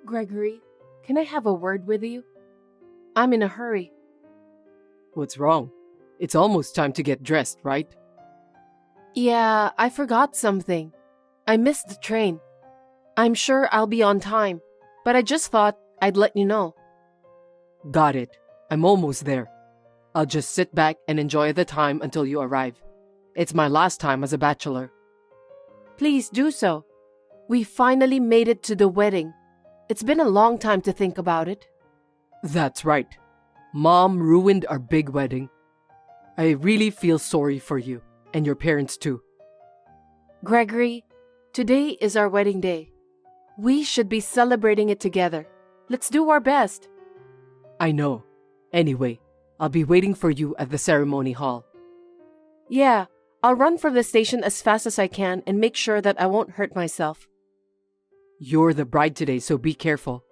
Gregory, can I have a word with you? I'm in a hurry. What's wrong? It's almost time to get dressed, right? Yeah, I forgot something. I missed the train. I'm sure I'll be on time, but I just thought I'd let you know. Got it. I'm almost there. I'll just sit back and enjoy the time until you arrive. It's my last time as a bachelor. Please do so. We finally made it to the wedding. It's been a long time to think about it. That's right. Mom ruined our big wedding. I really feel sorry for you, and your parents too. Gregory, today is our wedding day. We should be celebrating it together. Let's do our best. I know. Anyway, I'll be waiting for you at the ceremony hall. Yeah, I'll run from the station as fast as I can and make sure that I won't hurt myself. You're the bride today, so be careful.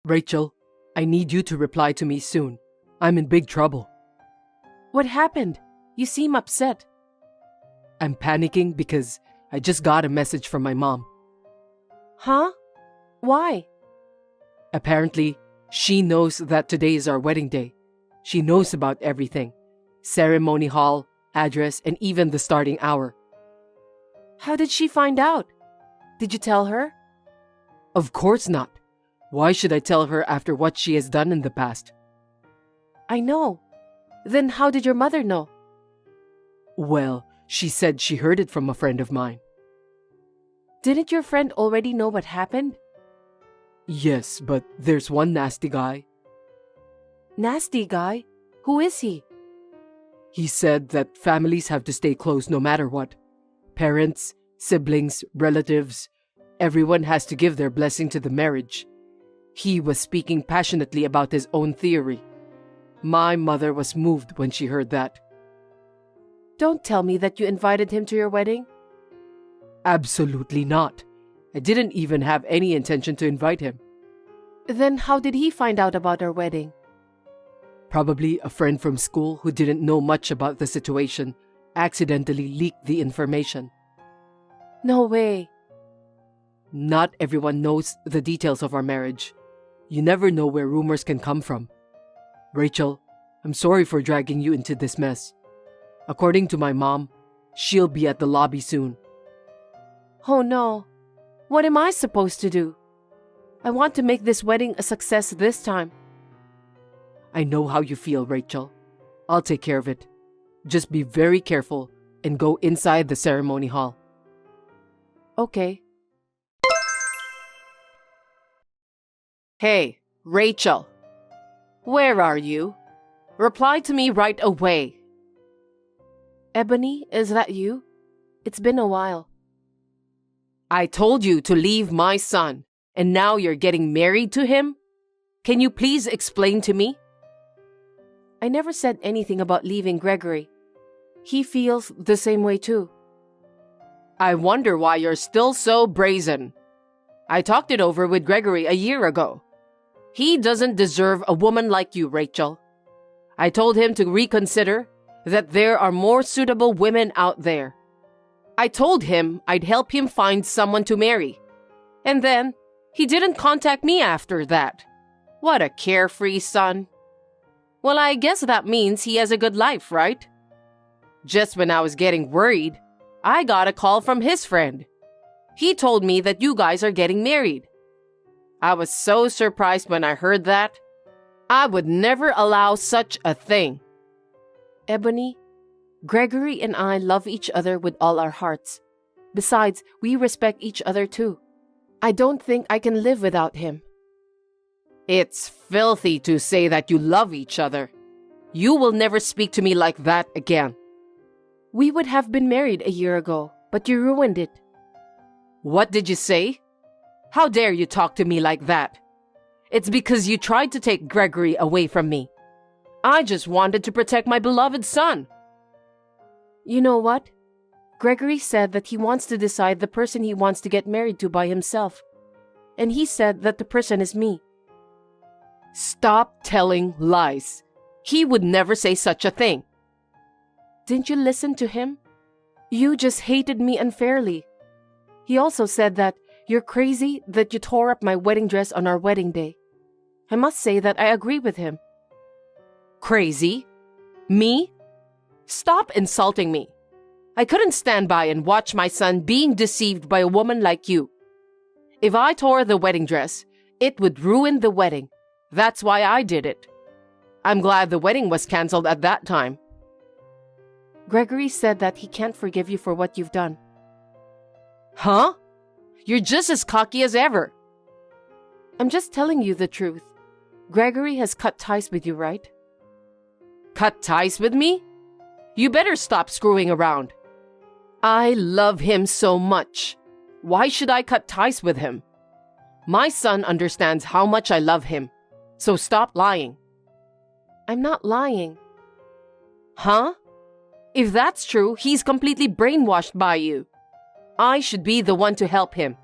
Rachel, I need you to reply to me soon. I'm in big trouble. What happened? You seem upset. I'm panicking because I just got a message from my mom. Huh? Why? Apparently, she knows that today is our wedding day. She knows about everything. Ceremony hall, address, and even the starting hour. How did she find out? Did you tell her? Of course not. Why should I tell her after what she has done in the past? I know. Then how did your mother know? Well, she said she heard it from a friend of mine. Didn't your friend already know what happened? Yes, but there's one nasty guy. Nasty guy? Who is he? He said that families have to stay close no matter what. Parents, siblings, relatives, everyone has to give their blessing to the marriage. He was speaking passionately about his own theory. My mother was moved when she heard that. Don't tell me that you invited him to your wedding. Absolutely not. I didn't even have any intention to invite him. Then how did he find out about our wedding? Probably a friend from school who didn't know much about the situation accidentally leaked the information. No way. Not everyone knows the details of our marriage. You never know where rumors can come from. Rachel, I'm sorry for dragging you into this mess. According to my mom, she'll be at the lobby soon. Oh no. What am I supposed to do? I want to make this wedding a success this time. I know how you feel, Rachel. I'll take care of it. Just be very careful and go inside the ceremony hall. Okay. Hey, Rachel. Where are you? Reply to me right away. Ebony, is that you? It's been a while. I told you to leave my son, and now you're getting married to him? Can you please explain to me? I never said anything about leaving Gregory. He feels the same way too. I wonder why you're still so brazen. I talked it over with Gregory a year ago. He doesn't deserve a woman like you, Rachel. I told him to reconsider, that there are more suitable women out there. I told him I'd help him find someone to marry. And then, he didn't contact me after that. What a carefree son. Well, I guess that means he has a good life, right? Just when I was getting worried, I got a call from his friend. He told me that you guys are getting married. I was so surprised when I heard that. I would never allow such a thing. Ebony, Gregory and I love each other with all our hearts. Besides, we respect each other too. I don't think I can live without him. It's filthy to say that you love each other. You will never speak to me like that again. We would have been married a year ago, but you ruined it. What did you say? How dare you talk to me like that? It's because you tried to take Gregory away from me. I just wanted to protect my beloved son. You know what? Gregory said that he wants to decide the person he wants to get married to by himself. And he said that the person is me. Stop telling lies. He would never say such a thing. Didn't you listen to him? You just hated me unfairly. He also said that you're crazy that you tore up my wedding dress on our wedding day. I must say that I agree with him. Crazy? Me? Stop insulting me. I couldn't stand by and watch my son being deceived by a woman like you. If I tore the wedding dress, it would ruin the wedding. That's why I did it. I'm glad the wedding was canceled at that time. Gregory said that he can't forgive you for what you've done. Huh? You're just as cocky as ever. I'm just telling you the truth. Gregory has cut ties with you, right? Cut ties with me? You better stop screwing around. I love him so much. Why should I cut ties with him? My son understands how much I love him. So stop lying. I'm not lying. Huh? If that's true, he's completely brainwashed by you. I should be the one to help him.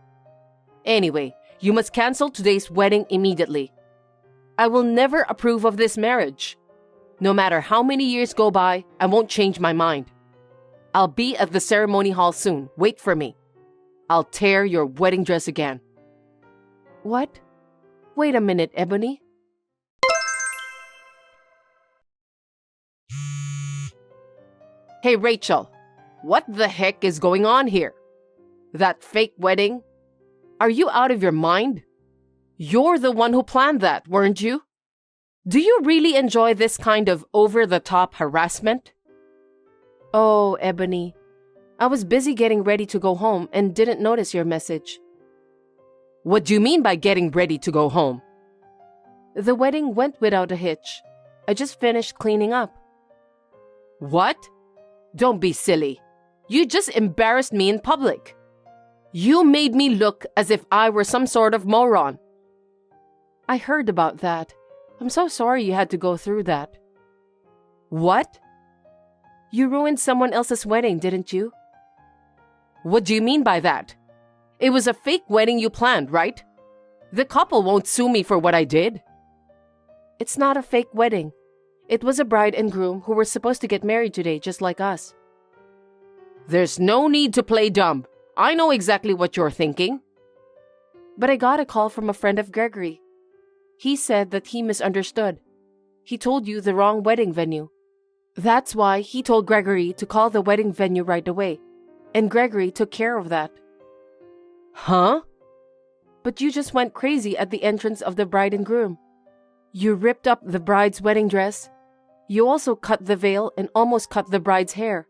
Anyway, you must cancel today's wedding immediately. I will never approve of this marriage. No matter how many years go by, I won't change my mind. I'll be at the ceremony hall soon. Wait for me. I'll tear your wedding dress again. What? Wait a minute, Ebony. Hey, Rachel. What the heck is going on here? That fake wedding? Are you out of your mind? You're the one who planned that, weren't you? Do you really enjoy this kind of over-the-top harassment? Oh, Ebony. I was busy getting ready to go home and didn't notice your message. What do you mean by getting ready to go home? The wedding went without a hitch. I just finished cleaning up. What? Don't be silly. You just embarrassed me in public. You made me look as if I were some sort of moron. I heard about that. I'm so sorry you had to go through that. What? You ruined someone else's wedding, didn't you? What do you mean by that? It was a fake wedding you planned, right? The couple won't sue me for what I did. It's not a fake wedding. It was a bride and groom who were supposed to get married today, just like us. There's no need to play dumb. I know exactly what you're thinking. But I got a call from a friend of Gregory. He said that he misunderstood. He told you the wrong wedding venue. That's why he told Gregory to call the wedding venue right away. And Gregory took care of that. Huh? But you just went crazy at the entrance of the bride and groom. You ripped up the bride's wedding dress. You also cut the veil and almost cut the bride's hair.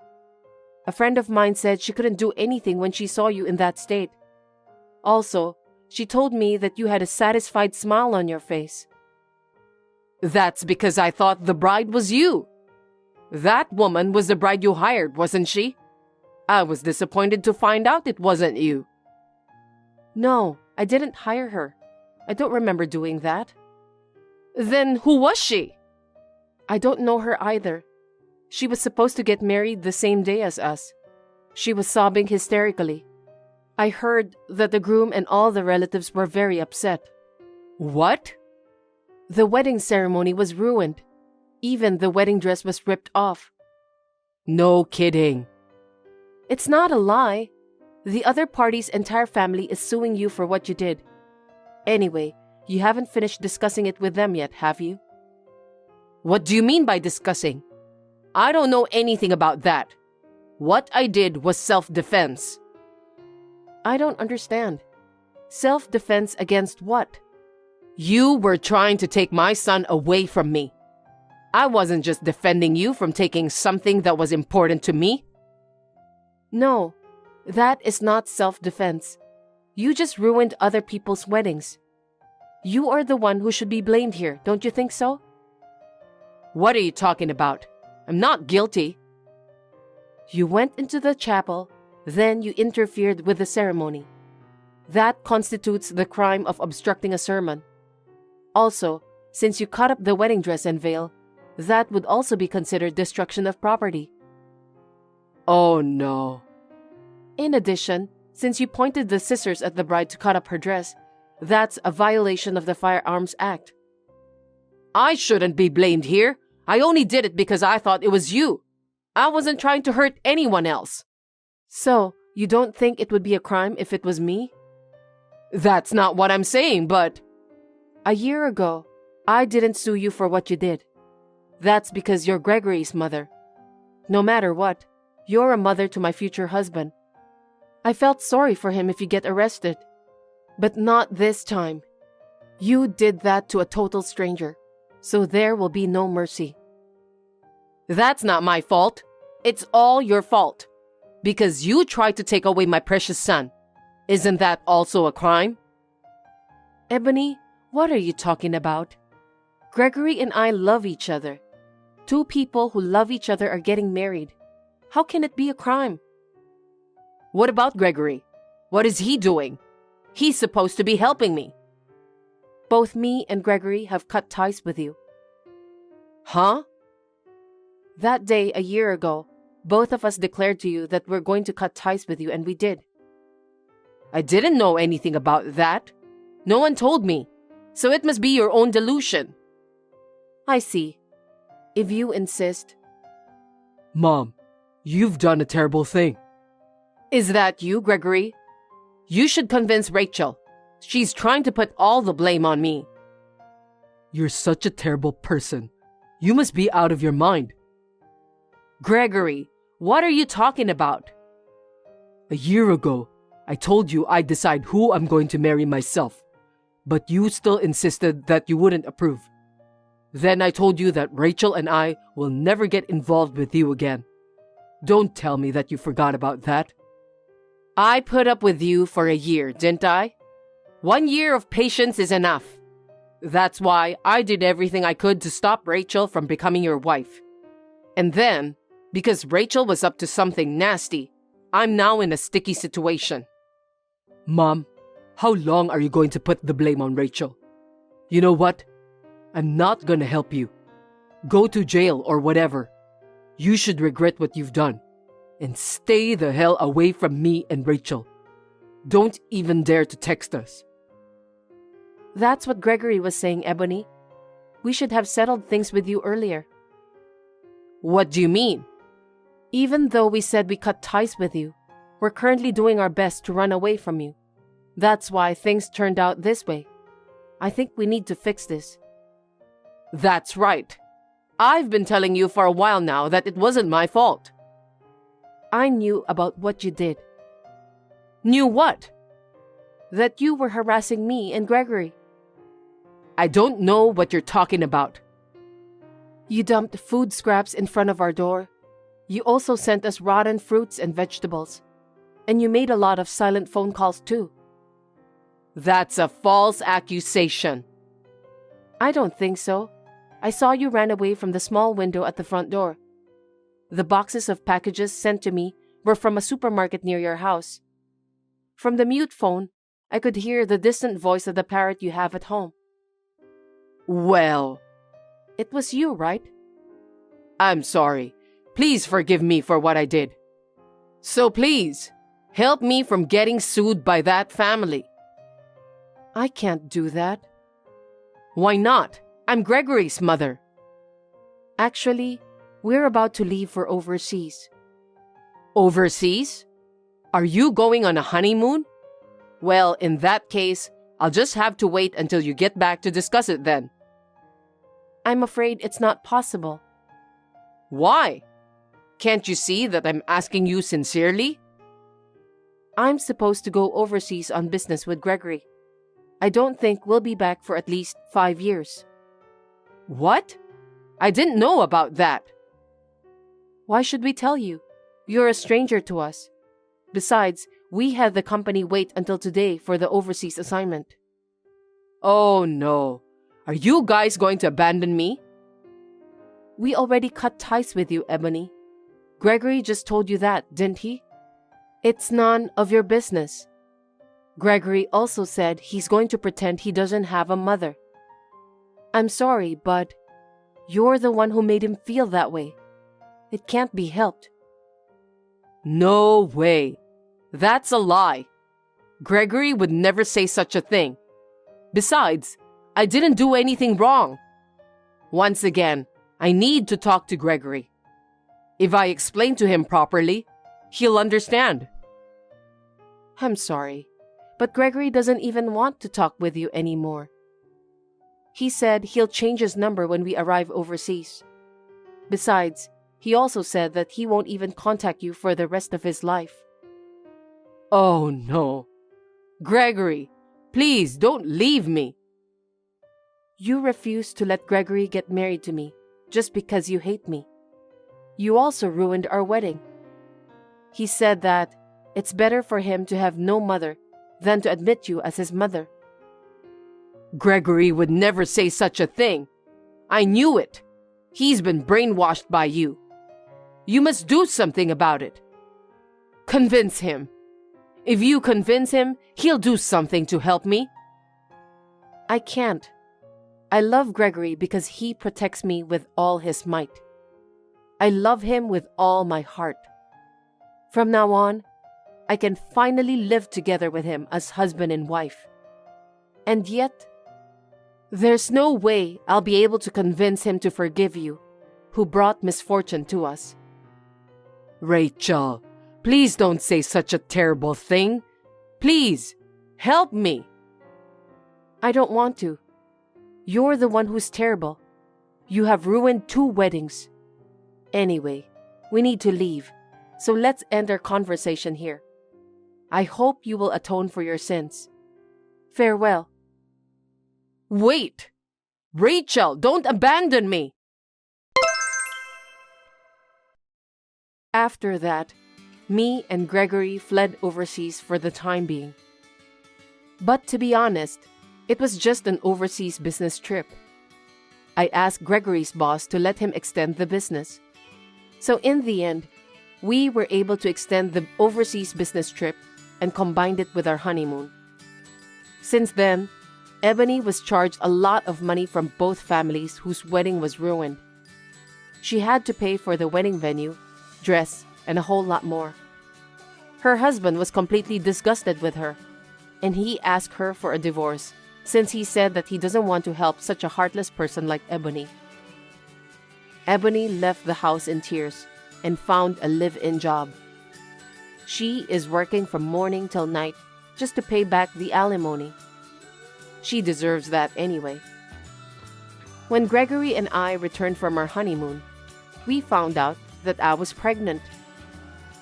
A friend of mine said she couldn't do anything when she saw you in that state. Also, she told me that you had a satisfied smile on your face. That's because I thought the bride was you. That woman was the bride you hired, wasn't she? I was disappointed to find out it wasn't you. No, I didn't hire her. I don't remember doing that. Then who was she? I don't know her either. She was supposed to get married the same day as us. She was sobbing hysterically. I heard that the groom and all the relatives were very upset. What? The wedding ceremony was ruined. Even the wedding dress was ripped off. No kidding. It's not a lie. The other party's entire family is suing you for what you did. Anyway, you haven't finished discussing it with them yet, have you? What do you mean by discussing? I don't know anything about that. What I did was self-defense. I don't understand. Self-defense against what? You were trying to take my son away from me. I wasn't just defending you from taking something that was important to me. No, that is not self-defense. You just ruined other people's weddings. You are the one who should be blamed here, don't you think so? What are you talking about? I'm not guilty. You went into the chapel, then you interfered with the ceremony. That constitutes the crime of obstructing a sermon. Also, since you cut up the wedding dress and veil, that would also be considered destruction of property. Oh no. In addition, since you pointed the scissors at the bride to cut up her dress, that's a violation of the Firearms Act. I shouldn't be blamed here. I only did it because I thought it was you. I wasn't trying to hurt anyone else. So, You don't think it would be a crime if it was me? That's not what I'm saying, but... A year ago, I didn't sue you for what you did. That's because you're Gregory's mother. No matter what, you're a mother to my future husband. I felt sorry for him if you get arrested. But not this time. You did that to a total stranger, so there will be no mercy. That's not my fault. It's all your fault. Because you tried to take away my precious son. Isn't that also a crime? Ebony, what are you talking about? Gregory and I love each other. Two people who love each other are getting married. How can it be a crime? What about Gregory? What is he doing? He's supposed to be helping me. Both me and Gregory have cut ties with you. Huh? That day, a year ago, both of us declared to you that we're going to cut ties with you, and we did. I didn't know anything about that. No one told me. So it must be your own delusion. I see. If you insist. Mom, you've done a terrible thing. Is that you, Gregory? You should convince Rachel. She's trying to put all the blame on me. You're such a terrible person. You must be out of your mind. Gregory, what are you talking about? A year ago, I told you I'd decide who I'm going to marry myself. But you still insisted that you wouldn't approve. Then I told you that Rachel and I will never get involved with you again. Don't tell me that you forgot about that. I put up with you for a year, didn't I? 1 year of patience is enough. That's why I did everything I could to stop Rachel from becoming your wife. And then, because Rachel was up to something nasty, I'm now in a sticky situation. Mom, how long are you going to put the blame on Rachel? You know what? I'm not gonna help you. Go to jail or whatever. You should regret what you've done. And stay the hell away from me and Rachel. Don't even dare to text us. That's what Gregory was saying, Ebony. We should have settled things with you earlier. What do you mean? Even though we said we cut ties with you, we're currently doing our best to run away from you. That's why things turned out this way. I think we need to fix this. That's right. I've been telling you for a while now that it wasn't my fault. I knew about what you did. Knew what? That you were harassing me and Gregory. I don't know what you're talking about. You dumped food scraps in front of our door. You also sent us rotten fruits and vegetables. And you made a lot of silent phone calls too. That's a false accusation. I don't think so. I saw you ran away from the small window at the front door. The boxes of packages sent to me were from a supermarket near your house. From the mute phone, I could hear the distant voice of the parrot you have at home. Well, it was you, right? I'm sorry. Please forgive me for what I did. So please, help me from getting sued by that family. I can't do that. Why not? I'm Gregory's mother. Actually, we're about to leave for overseas. Overseas? Are you going on a honeymoon? Well, in that case, I'll just have to wait until you get back to discuss it then. I'm afraid it's not possible. Why? Can't you see that I'm asking you sincerely? I'm supposed to go overseas on business with Gregory. I don't think we'll be back for at least 5 years. What? I didn't know about that. Why should we tell you? You're a stranger to us. Besides, we had the company wait until today for the overseas assignment. Oh no. Are you guys going to abandon me? We already cut ties with you, Ebony. Gregory just told you that, didn't he? It's none of your business. Gregory also said he's going to pretend he doesn't have a mother. I'm sorry, but you're the one who made him feel that way. It can't be helped. No way. That's a lie. Gregory would never say such a thing. Besides, I didn't do anything wrong. Once again, I need to talk to Gregory. If I explain to him properly, he'll understand. I'm sorry, but Gregory doesn't even want to talk with you anymore. He said he'll change his number when we arrive overseas. Besides, he also said that he won't even contact you for the rest of his life. Oh no. Gregory, please don't leave me. You refuse to let Gregory get married to me just because you hate me. You also ruined our wedding. He said that it's better for him to have no mother than to admit you as his mother. Gregory would never say such a thing. I knew it. He's been brainwashed by you. You must do something about it. Convince him. If you convince him, he'll do something to help me. I can't. I love Gregory because he protects me with all his might. I love him with all my heart. From now on, I can finally live together with him as husband and wife. And yet, there's no way I'll be able to convince him to forgive you, who brought misfortune to us. Rachel, please don't say such a terrible thing. Please, help me. I don't want to. You're the one who's terrible. You have ruined 2 weddings. Anyway, we need to leave, so let's end our conversation here. I hope you will atone for your sins. Farewell. Wait! Rachel, don't abandon me! After that, me and Gregory fled overseas for the time being. But to be honest, it was just an overseas business trip. I asked Gregory's boss to let him extend the business. So in the end, we were able to extend the overseas business trip and combined it with our honeymoon. Since then, Ebony was charged a lot of money from both families whose wedding was ruined. She had to pay for the wedding venue, dress, and a whole lot more. Her husband was completely disgusted with her, and he asked her for a divorce since he said that he doesn't want to help such a heartless person like Ebony. Ebony left the house in tears and found a live-in job. She is working from morning till night just to pay back the alimony. She deserves that anyway. When Gregory and I returned from our honeymoon, we found out that I was pregnant.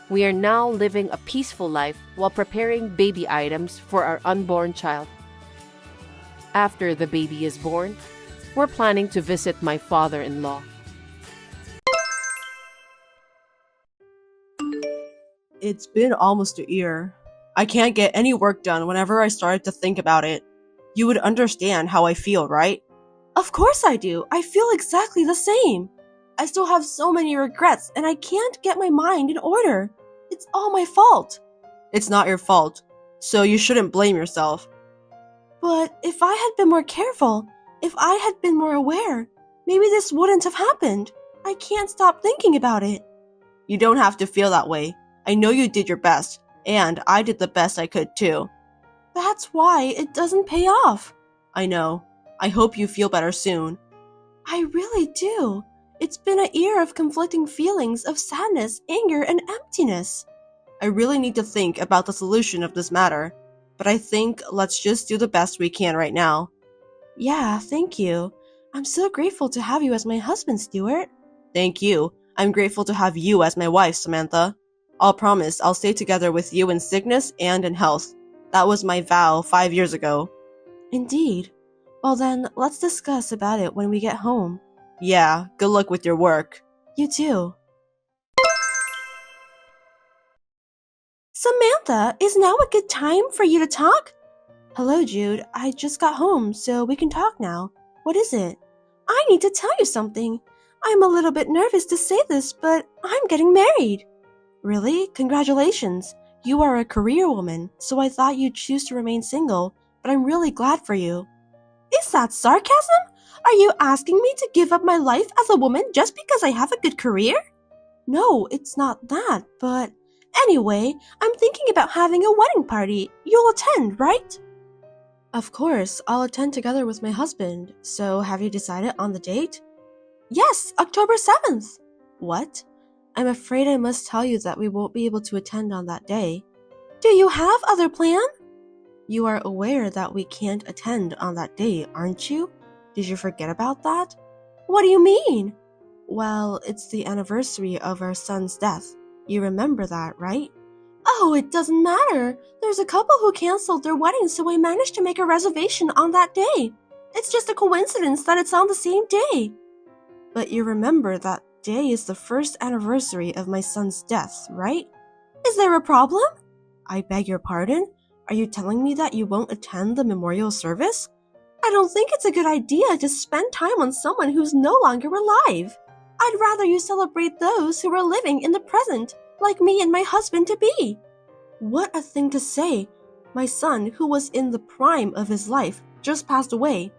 We are now living a peaceful life while preparing baby items for our unborn child. After the baby is born, we're planning to visit my father-in-law. It's been almost a year. I can't get any work done whenever I started to think about it. You would understand how I feel, right? Of course I do. I feel exactly the same. I still have so many regrets and I can't get my mind in order. It's all my fault. It's not your fault, so you shouldn't blame yourself. But if I had been more careful, if I had been more aware, maybe this wouldn't have happened. I can't stop thinking about it. You don't have to feel that way. I know you did your best, and I did the best I could too. That's why it doesn't pay off. I know. I hope you feel better soon. I really do. It's been a year of conflicting feelings of sadness, anger, and emptiness. I really need to think about the solution of this matter, but I think let's just do the best we can right now. Yeah, thank you. I'm so grateful to have you as my husband, Stuart. Thank you. I'm grateful to have you as my wife, Samantha. I'll promise I'll stay together with you in sickness and in health. That was my vow 5 years ago. Indeed. Well then, let's discuss about it when we get home. Yeah, good luck with your work. You too. Samantha, is now a good time for you to talk? Hello, Jude. I just got home, so we can talk now. What is it? I need to tell you something. I'm a little bit nervous to say this, but I'm getting married. Really? Congratulations. You are a career woman, so I thought you'd choose to remain single, but I'm really glad for you. Is that sarcasm? Are you asking me to give up my life as a woman just because I have a good career? No, it's not that, but anyway, I'm thinking about having a wedding party. You'll attend, right? Of course, I'll attend together with my husband. So have you decided on the date? Yes, October 7th. What? I'm afraid I must tell you that we won't be able to attend on that day. Do you have other plan? You are aware that we can't attend on that day, aren't you? Did you forget about that? What do you mean? Well, it's the anniversary of our son's death. You remember that, right? Oh, it doesn't matter. There's a couple who canceled their wedding, so I managed to make a reservation on that day. It's just a coincidence that it's on the same day. But you remember that day is the first anniversary of my son's death, right? Is there a problem? I beg your pardon? Are you telling me that you won't attend the memorial service? I don't think it's a good idea to spend time on someone who's no longer alive. I'd rather you celebrate those who are living in the present, like me and my husband-to-be. What a thing to say. My son, who was in the prime of his life, just passed away.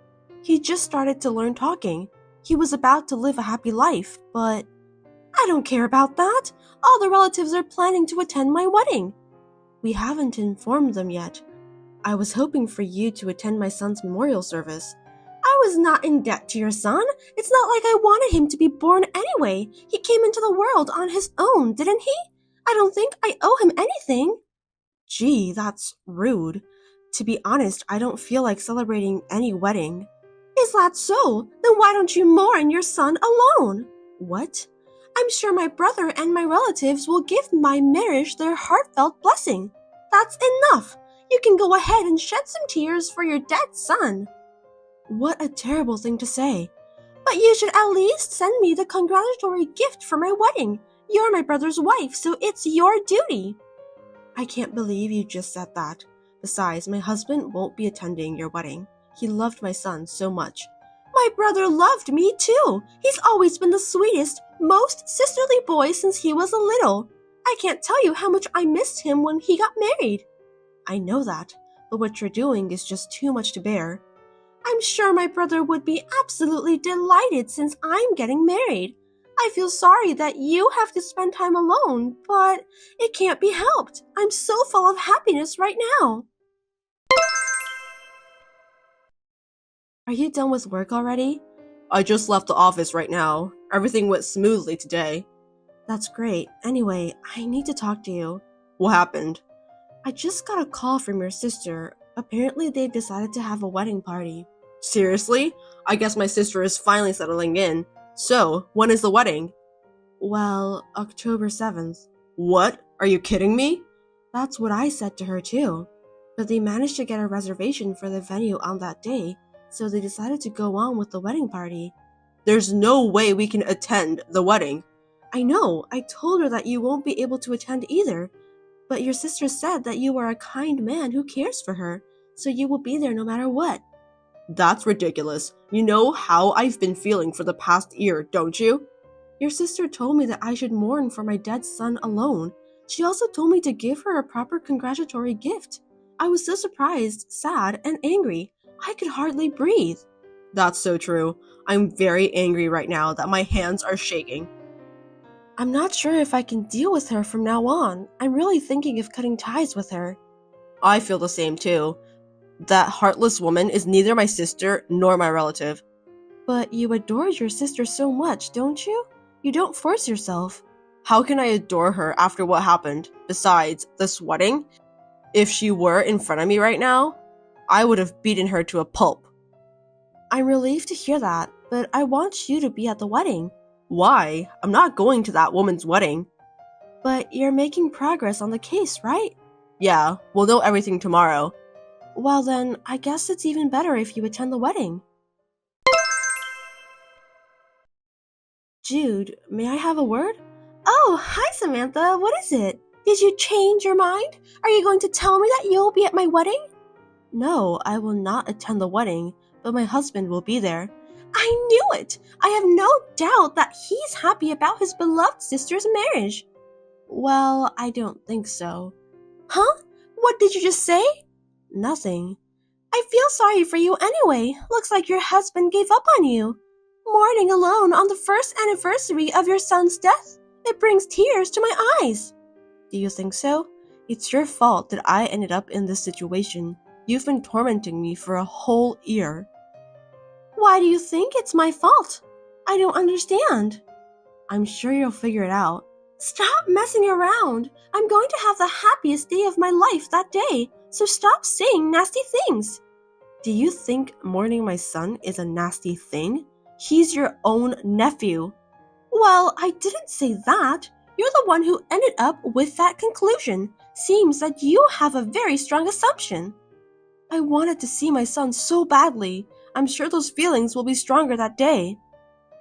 He just started to learn talking. He was about to live a happy life, but I don't care about that. All the relatives are planning to attend my wedding. We haven't informed them yet. I was hoping for you to attend my son's memorial service. I was not in debt to your son. It's not like I wanted him to be born anyway. He came into the world on his own, didn't he? I don't think I owe him anything. Gee, that's rude. To be honest, I don't feel like celebrating any wedding. Is that so? Then why don't you mourn your son alone? What? I'm sure my brother and my relatives will give my marriage their heartfelt blessing. That's enough. You can go ahead and shed some tears for your dead son. What a terrible thing to say. But you should at least send me the congratulatory gift for my wedding. You're my brother's wife, so it's your duty. I can't believe you just said that. Besides, my husband won't be attending your wedding. He loved my son so much. My brother loved me too. He's always been the sweetest, most sisterly boy since he was a little. I can't tell you how much I missed him when he got married. I know that, but what you're doing is just too much to bear. I'm sure my brother would be absolutely delighted since I'm getting married. I feel sorry that you have to spend time alone, but it can't be helped. I'm so full of happiness right now. Are you done with work already? I just left the office right now. Everything went smoothly today. That's great. Anyway, I need to talk to you. What happened? I just got a call from your sister. Apparently they've decided to have a wedding party. Seriously? I guess my sister is finally settling in. So, when is the wedding? Well, October 7th. What? Are you kidding me? That's what I said to her too. But they managed to get a reservation for the venue on that day, so they decided to go on with the wedding party. There's no way we can attend the wedding. I know, I told her that you won't be able to attend either. But your sister said that you are a kind man who cares for her, so you will be there no matter what. That's ridiculous. You know how I've been feeling for the past year, don't you? Your sister told me that I should mourn for my dead son alone. She also told me to give her a proper congratulatory gift. I was so surprised, sad, and angry. I could hardly breathe. That's so true. I'm very angry right now that my hands are shaking. I'm not sure if I can deal with her from now on. I'm really thinking of cutting ties with her. I feel the same too. That heartless woman is neither my sister nor my relative. But you adore your sister so much, don't you? You don't force yourself. How can I adore her after what happened? Besides, this wedding? If she were in front of me right now, I would have beaten her to a pulp. I'm relieved to hear that, but I want you to be at the wedding. Why? I'm not going to that woman's wedding. But you're making progress on the case, right? Yeah, we'll know everything tomorrow. Well then, I guess it's even better if you attend the wedding. Jude, may I have a word? Oh, hi Samantha, what is it? Did you change your mind? Are you going to tell me that you'll be at my wedding? No, I will not attend the wedding, but my husband will be there. I knew it! I have no doubt that he's happy about his beloved sister's marriage. Well, I don't think so. Huh? What did you just say? Nothing. I feel sorry for you anyway. Looks like your husband gave up on you. Mourning alone on the first anniversary of your son's death. It brings tears to my eyes. Do you think so? It's your fault that I ended up in this situation. You've been tormenting me for a whole year. Why do you think it's my fault? I don't understand. I'm sure you'll figure it out. Stop messing around. I'm going to have the happiest day of my life that day, so stop saying nasty things. Do you think mourning my son is a nasty thing? He's your own nephew. Well, I didn't say that. You're the one who ended up with that conclusion. Seems that you have a very strong assumption. I wanted to see my son so badly. I'm sure those feelings will be stronger that day.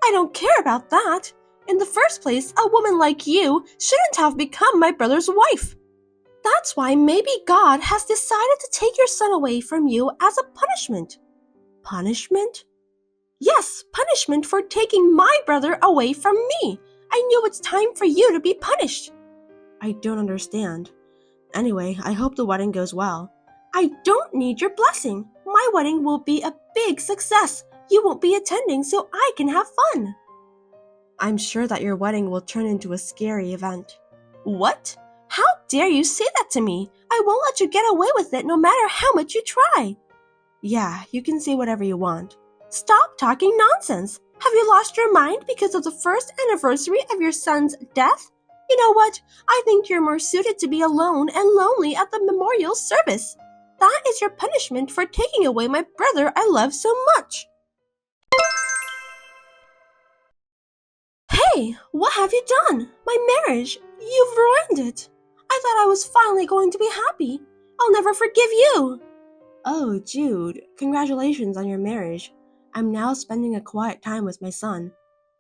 I don't care about that. In the first place, a woman like you shouldn't have become my brother's wife. That's why maybe God has decided to take your son away from you as a punishment. Punishment? Yes, punishment for taking my brother away from me. I knew it's time for you to be punished. I don't understand. Anyway, I hope the wedding goes well. I don't need your blessing. My wedding will be a big success. You won't be attending so I can have fun. I'm sure that your wedding will turn into a scary event. What? How dare you say that to me? I won't let you get away with it no matter how much you try. Yeah, you can say whatever you want. Stop talking nonsense. Have you lost your mind because of the first anniversary of your son's death? You know what? I think you're more suited to be alone and lonely at the memorial service. That is your punishment for taking away my brother I love so much. Hey, what have you done? My marriage. You've ruined it. I thought I was finally going to be happy. I'll never forgive you. Oh, Jude, congratulations on your marriage. I'm now spending a quiet time with my son.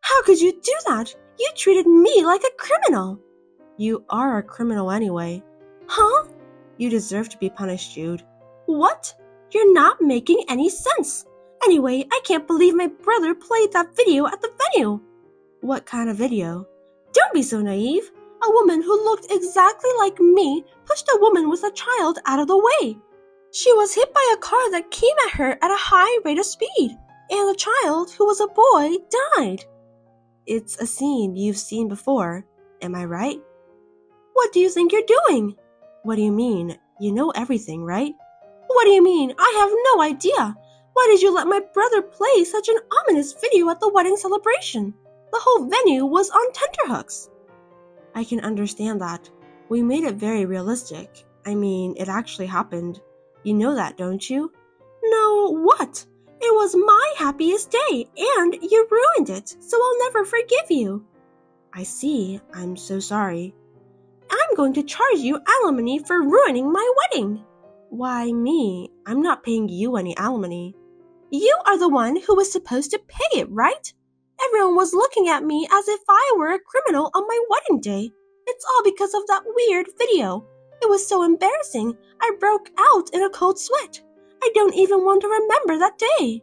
How could you do that? You treated me like a criminal. You are a criminal anyway. Huh? You deserve to be punished, Jude. What? You're not making any sense. Anyway, I can't believe my brother played that video at the venue. What kind of video? Don't be so naive. A woman who looked exactly like me pushed a woman with a child out of the way. She was hit by a car that came at her at a high rate of speed, and the child, who was a boy, died. It's a scene you've seen before, am I right? What do you think you're doing? What do you mean? You know everything, right? What do you mean? I have no idea. Why did you let my brother play such an ominous video at the wedding celebration? The whole venue was on tenterhooks. I can understand that. We made it very realistic. I mean, it actually happened. You know that, don't you? No, what? It was my happiest day, and you ruined it, so I'll never forgive you. I see. I'm so sorry. I'm going to charge you alimony for ruining my wedding. Why me? I'm not paying you any alimony. You are the one who was supposed to pay it, right? Everyone was looking at me as if I were a criminal on my wedding day. It's all because of that weird video. It was so embarrassing. I broke out in a cold sweat. I don't even want to remember that day.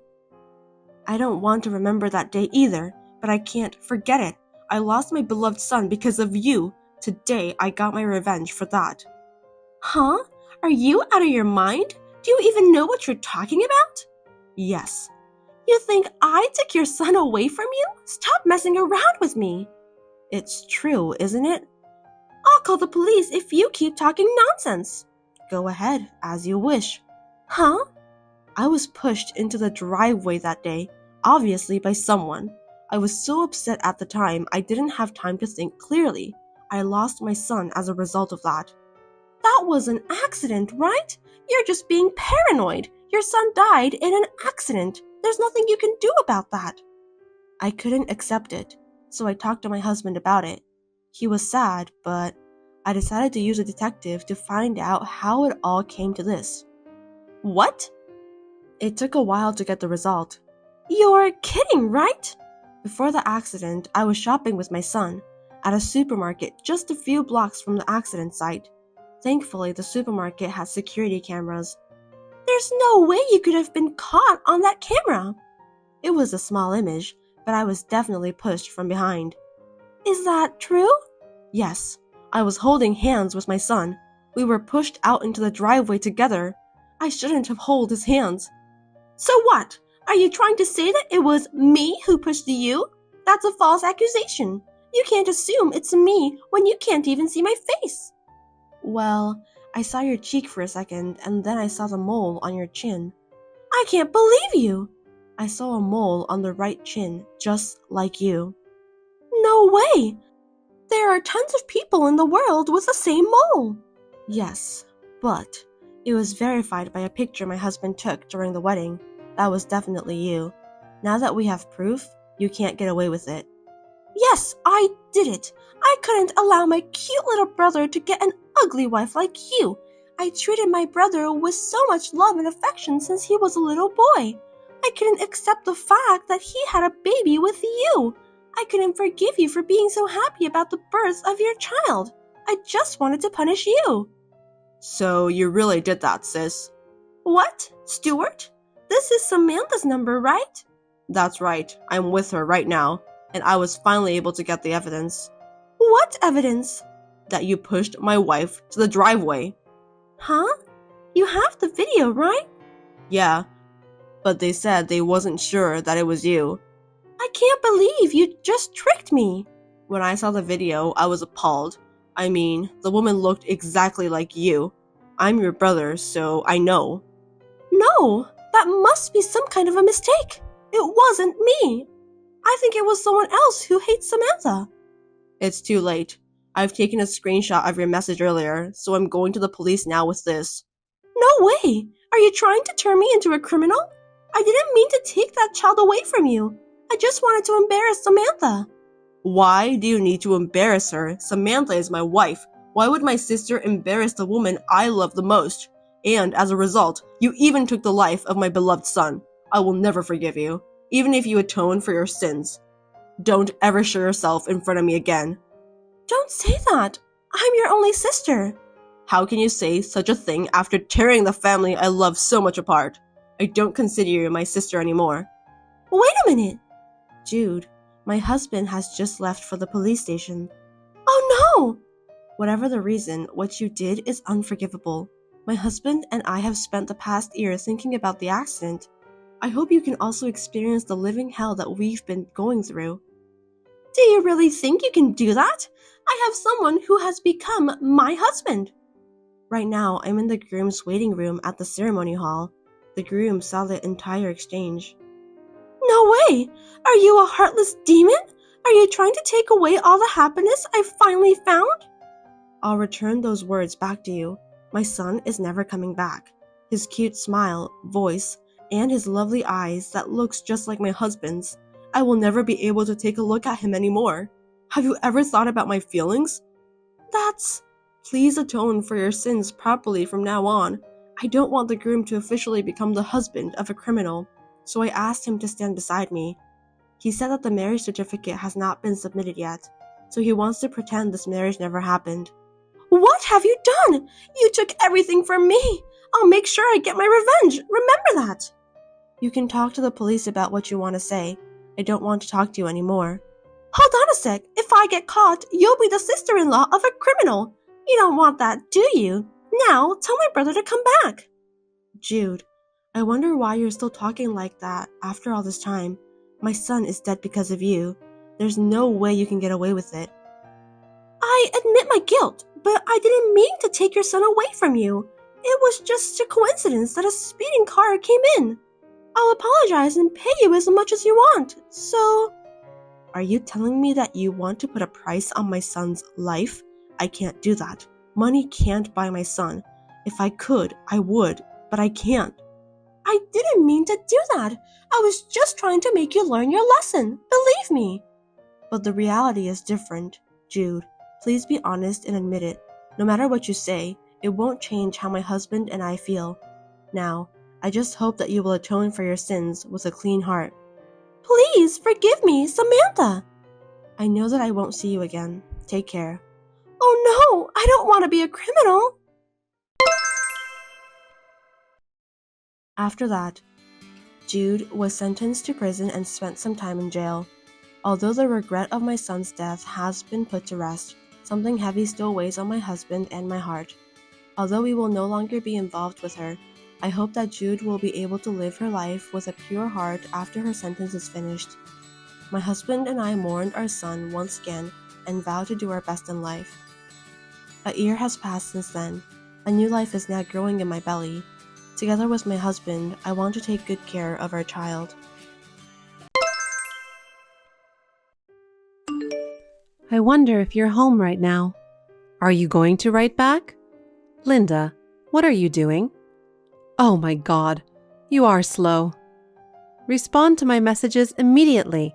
I don't want to remember that day either, but I can't forget it. I lost my beloved son because of you. Today, I got my revenge for that. Huh? Are you out of your mind? Do you even know what you're talking about? Yes. You think I took your son away from you? Stop messing around with me. It's true, isn't it? I'll call the police if you keep talking nonsense. Go ahead, as you wish. Huh? I was pushed into the driveway that day, obviously by someone. I was so upset at the time I didn't have time to think clearly. I lost my son as a result of that. That was an accident, right? You're just being paranoid. Your son died in an accident. There's nothing you can do about that. I couldn't accept it, so I talked to my husband about it. He was sad, but I decided to use a detective to find out how it all came to this. What? It took a while to get the result. You're kidding, right? Before the accident, I was shopping with my son at a supermarket just a few blocks from the accident site. Thankfully, the supermarket had security cameras. There's no way you could have been caught on that camera. It was a small image, but I was definitely pushed from behind. Is that true? Yes. I was holding hands with my son. We were pushed out into the driveway together. I shouldn't have held his hands. So what? Are you trying to say that it was me who pushed you? That's a false accusation. You can't assume it's me when you can't even see my face. Well, I saw your cheek for a second, and then I saw the mole on your chin. I can't believe you! I saw a mole on the right chin, just like you. No way! There are tons of people in the world with the same mole. Yes, but it was verified by a picture my husband took during the wedding. That was definitely you. Now that we have proof, you can't get away with it. Yes, I did it. I couldn't allow my cute little brother to get an ugly wife like you. I treated my brother with so much love and affection since he was a little boy. I couldn't accept the fact that he had a baby with you. I couldn't forgive you for being so happy about the birth of your child. I just wanted to punish you. So you really did that, sis? What? Stuart? This is Samantha's number, right? That's right. I'm with her right now, and I was finally able to get the evidence. What evidence? That you pushed my wife to the driveway. Huh? You have the video, right? Yeah, but they said they wasn't sure that it was you. I can't believe you just tricked me. When I saw the video, I was appalled. I mean, the woman looked exactly like you. I'm your brother, so I know. No, that must be some kind of a mistake. It wasn't me. I think it was someone else who hates Samantha. It's too late. I've taken a screenshot of your message earlier, so I'm going to the police now with this. No way! Are you trying to turn me into a criminal? I didn't mean to take that child away from you. I just wanted to embarrass Samantha. Why do you need to embarrass her? Samantha is my wife. Why would my sister embarrass the woman I love the most? And as a result, you even took the life of my beloved son. I will never forgive you, even if you atone for your sins. Don't ever show yourself in front of me again. Don't say that. I'm your only sister. How can you say such a thing after tearing the family I love so much apart? I don't consider you my sister anymore. Wait a minute. Jude, my husband has just left for the police station. Oh no! Whatever the reason, what you did is unforgivable. My husband and I have spent the past year thinking about the accident. I hope you can also experience the living hell that we've been going through. Do you really think you can do that? I have someone who has become my husband. Right now, I'm in the groom's waiting room at the ceremony hall. The groom saw the entire exchange. No way! Are you a heartless demon? Are you trying to take away all the happiness I finally found? I'll return those words back to you. My son is never coming back. His cute smile, voice, and his lovely eyes that looks just like my husband's. I will never be able to take a look at him anymore. Have you ever thought about my feelings? Please atone for your sins properly from now on. I don't want the groom to officially become the husband of a criminal, so I asked him to stand beside me. He said that the marriage certificate has not been submitted yet, so he wants to pretend this marriage never happened. What have you done? You took everything from me. I'll make sure I get my revenge. Remember that. You can talk to the police about what you want to say. I don't want to talk to you anymore. Hold on a sec. If I get caught, you'll be the sister-in-law of a criminal. You don't want that, do you? Now, tell my brother to come back. Jude, I wonder why you're still talking like that after all this time. My son is dead because of you. There's no way you can get away with it. I admit my guilt, but I didn't mean to take your son away from you. It was just a coincidence that a speeding car came in. I'll apologize and pay you as much as you want, so... Are you telling me that you want to put a price on my son's life? I can't do that. Money can't buy my son. If I could, I would, but I can't. I didn't mean to do that. I was just trying to make you learn your lesson. Believe me. But the reality is different. Jude, please be honest and admit it. No matter what you say, it won't change how my husband and I feel. Now, I just hope that you will atone for your sins with a clean heart. Please forgive me, Samantha. I know that I won't see you again. Take care. Oh no, I don't want to be a criminal. After that, Jude was sentenced to prison and spent some time in jail. Although the regret of my son's death has been put to rest, something heavy still weighs on my husband and my heart. Although we will no longer be involved with her, I hope that Jude will be able to live her life with a pure heart after her sentence is finished. My husband and I mourned our son once again and vowed to do our best in life. A year has passed since then. A new life is now growing in my belly. Together with my husband, I want to take good care of our child. I wonder if you're home right now. Are you going to write back? Linda, what are you doing? Oh my God, you are slow. Respond to my messages immediately.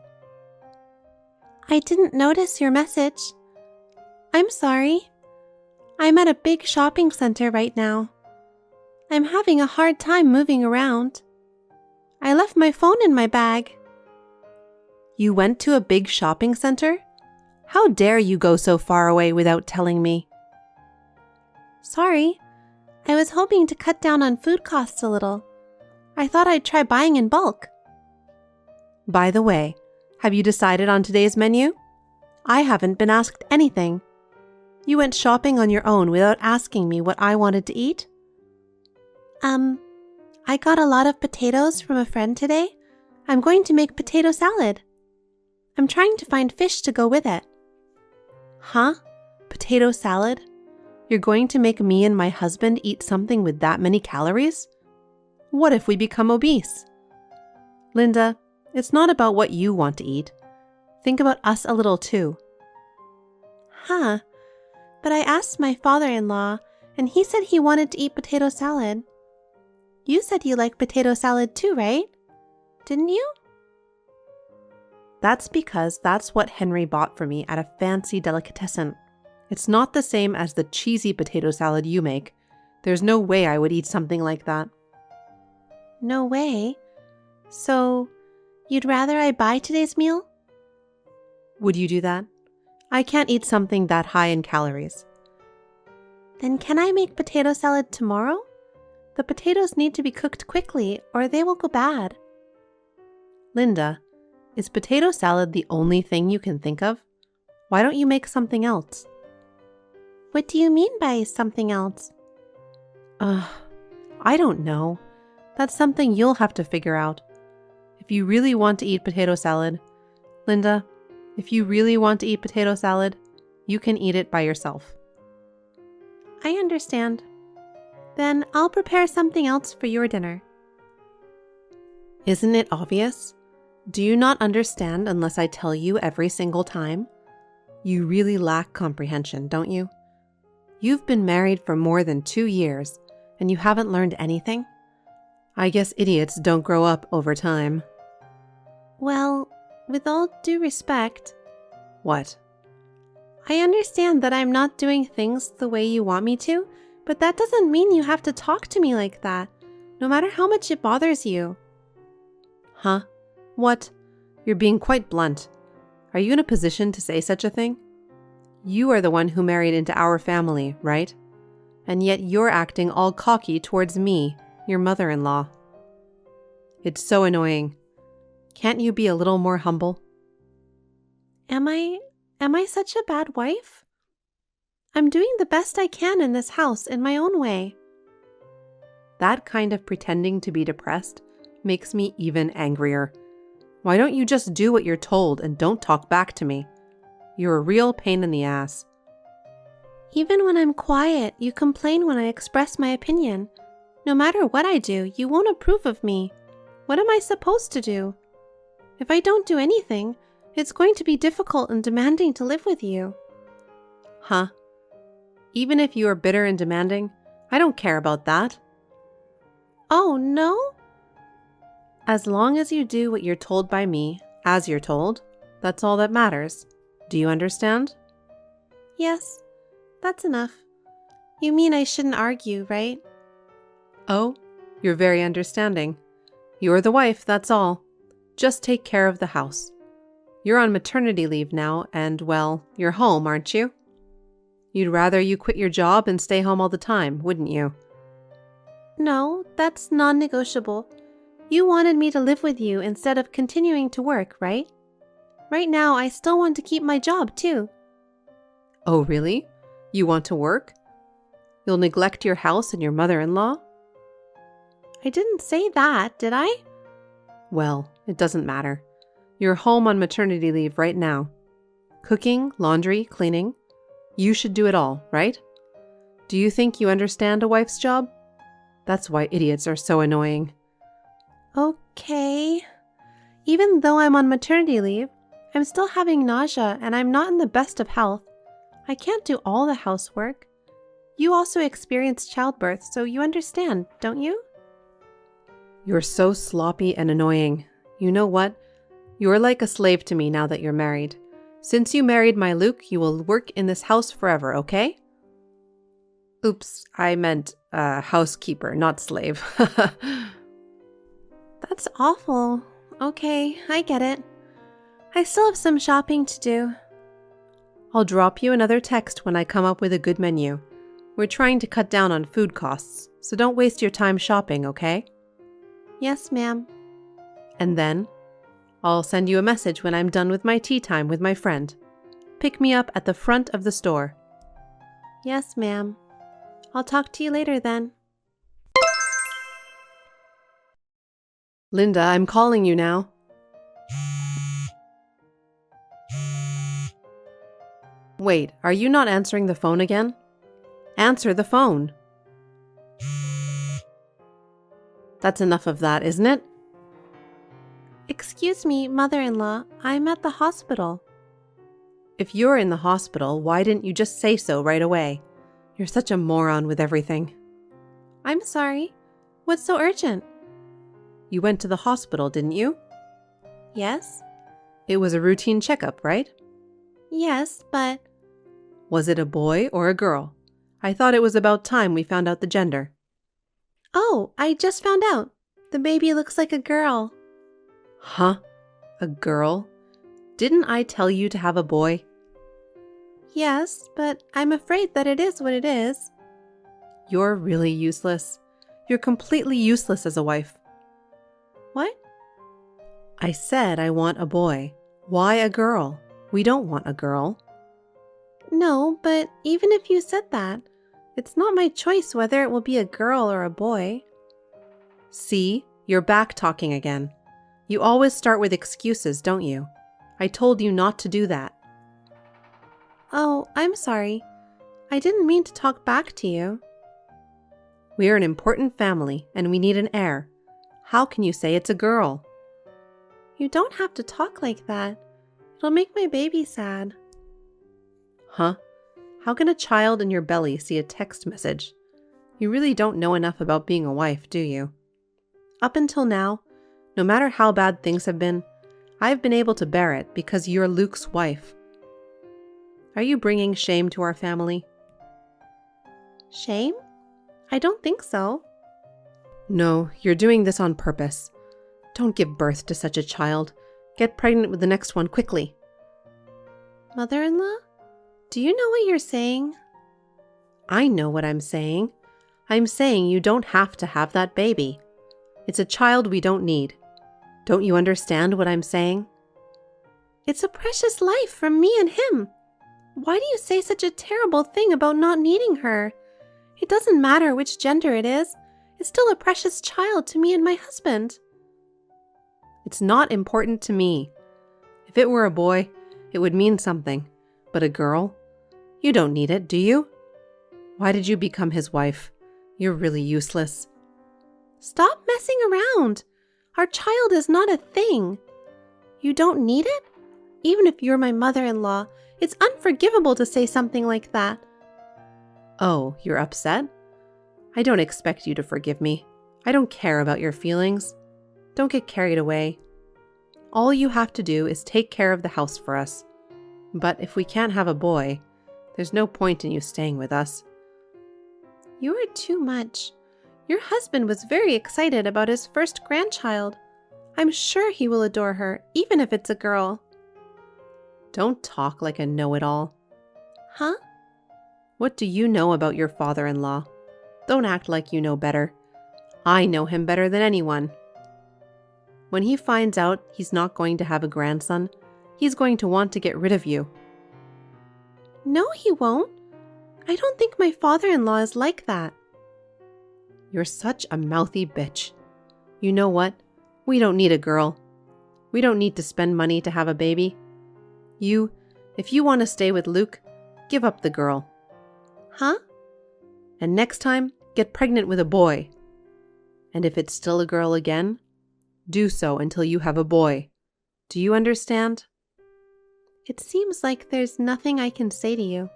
I didn't notice your message. I'm sorry. I'm at a big shopping center right now. I'm having a hard time moving around. I left my phone in my bag. You went to a big shopping center? How dare you go so far away without telling me? Sorry. I was hoping to cut down on food costs a little. I thought I'd try buying in bulk. By the way, have you decided on today's menu? I haven't been asked anything. You went shopping on your own without asking me what I wanted to eat? I got a lot of potatoes from a friend today. I'm going to make potato salad. I'm trying to find fish to go with it. Huh? Potato salad? You're going to make me and my husband eat something with that many calories? What if we become obese? Linda, it's not about what you want to eat. Think about us a little too. Huh? But I asked my father-in-law, and he said he wanted to eat potato salad. You said you like potato salad too, right? Didn't you? That's because that's what Henry bought for me at a fancy delicatessen. It's not the same as the cheesy potato salad you make. There's no way I would eat something like that. No way? So, you'd rather I buy today's meal? Would you do that? I can't eat something that high in calories. Then can I make potato salad tomorrow? The potatoes need to be cooked quickly or they will go bad. Linda, is potato salad the only thing you can think of? Why don't you make something else? What do you mean by something else? I don't know. That's something you'll have to figure out. If you really want to eat potato salad, Linda, if you really want to eat potato salad, you can eat it by yourself. I understand. Then I'll prepare something else for your dinner. Isn't it obvious? Do you not understand unless I tell you every single time? You really lack comprehension, don't you? You've been married for more than 2 years, and you haven't learned anything? I guess idiots don't grow up over time. Well, with all due respect... What? I understand that I'm not doing things the way you want me to, but that doesn't mean you have to talk to me like that, no matter how much it bothers you. Huh? What? You're being quite blunt. Are you in a position to say such a thing? You are the one who married into our family, right? And yet you're acting all cocky towards me, your mother-in-law. It's so annoying. Can't you be a little more humble? Am I such a bad wife? I'm doing the best I can in this house in my own way. That kind of pretending to be depressed makes me even angrier. Why don't you just do what you're told and don't talk back to me? You're a real pain in the ass. Even when I'm quiet, you complain when I express my opinion. No matter what I do, you won't approve of me. What am I supposed to do? If I don't do anything, it's going to be difficult and demanding to live with you. Huh? Even if you are bitter and demanding, I don't care about that. Oh, no? As long as you do what you're told by me, as you're told, that's all that matters. Do you understand? Yes, that's enough. You mean I shouldn't argue, right? Oh, you're very understanding. You're the wife, that's all. Just take care of the house. You're on maternity leave now, and, well, you're home, aren't you? You'd rather you quit your job and stay home all the time, wouldn't you? No, that's non-negotiable. You wanted me to live with you instead of continuing to work, right? Right now, I still want to keep my job, too. Oh, really? You want to work? You'll neglect your house and your mother-in-law? I didn't say that, did I? Well, it doesn't matter. You're home on maternity leave right now. Cooking, laundry, cleaning. You should do it all, right? Do you think you understand a wife's job? That's why idiots are so annoying. Okay. Even though I'm on maternity leave, I'm still having nausea and I'm not in the best of health. I can't do all the housework. You also experienced childbirth, so you understand, don't you? You're so sloppy and annoying. You know what? You're like a slave to me now that you're married. Since you married my Luke, you will work in this house forever, okay? Oops, I meant housekeeper, not slave. That's awful. Okay, I get it. I still have some shopping to do. I'll drop you another text when I come up with a good menu. We're trying to cut down on food costs, so don't waste your time shopping, okay? Yes, ma'am. And then, I'll send you a message when I'm done with my tea time with my friend. Pick me up at the front of the store. Yes, ma'am. I'll talk to you later then. Linda, I'm calling you now. Wait, are you not answering the phone again? Answer the phone. That's enough of that, isn't it? Excuse me, mother-in-law. I'm at the hospital. If you're in the hospital, why didn't you just say so right away? You're such a moron with everything. I'm sorry. What's so urgent? You went to the hospital, didn't you? Yes? It was a routine checkup, right? Yes, but... Was it a boy or a girl? I thought it was about time we found out the gender. Oh, I just found out. The baby looks like a girl. Huh? A girl? Didn't I tell you to have a boy? Yes, but I'm afraid that it is what it is. You're really useless. You're completely useless as a wife. What? I said I want a boy. Why a girl? We don't want a girl. No, but even if you said that, it's not my choice whether it will be a girl or a boy. See, you're back talking again. You always start with excuses, don't you? I told you not to do that. Oh, I'm sorry. I didn't mean to talk back to you. We're an important family and we need an heir. How can you say it's a girl? You don't have to talk like that. It'll make my baby sad. Huh? How can a child in your belly see a text message? You really don't know enough about being a wife, do you? Up until now, no matter how bad things have been, I've been able to bear it because you're Luke's wife. Are you bringing shame to our family? Shame? I don't think so. No, you're doing this on purpose. Don't give birth to such a child. Get pregnant with the next one quickly. Mother-in-law? Do you know what you're saying? I know what I'm saying. I'm saying you don't have to have that baby. It's a child we don't need. Don't you understand what I'm saying? It's a precious life from me and him. Why do you say such a terrible thing about not needing her? It doesn't matter which gender it is. It's still a precious child to me and my husband. It's not important to me. If it were a boy, it would mean something. But a girl? You don't need it, do you? Why did you become his wife? You're really useless. Stop messing around. Our child is not a thing. You don't need it? Even if you're my mother-in-law, it's unforgivable to say something like that. Oh, you're upset? I don't expect you to forgive me. I don't care about your feelings. Don't get carried away. All you have to do is take care of the house for us. But if we can't have a boy, there's no point in you staying with us. You are too much. Your husband was very excited about his first grandchild. I'm sure he will adore her, even if it's a girl. Don't talk like a know-it-all. Huh? What do you know about your father-in-law? Don't act like you know better. I know him better than anyone. When he finds out he's not going to have a grandson, he's going to want to get rid of you. No, he won't. I don't think my father-in-law is like that. You're such a mouthy bitch. You know what? We don't need a girl. We don't need to spend money to have a baby. If you want to stay with Luke, give up the girl. Huh? And next time, get pregnant with a boy. And if it's still a girl again, do so until you have a boy. Do you understand? It seems like there's nothing I can say to you.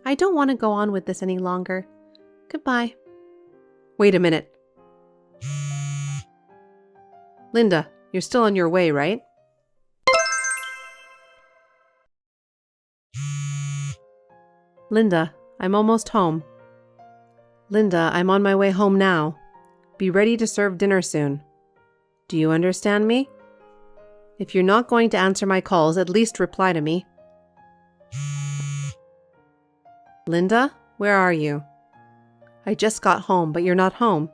I don't want to go on with this any longer. Goodbye. Wait a minute. Linda, you're still on your way, right? Linda, I'm almost home. Linda, I'm on my way home now. Be ready to serve dinner soon. Do you understand me? If you're not going to answer my calls, at least reply to me. Linda, where are you? I just got home, but you're not home.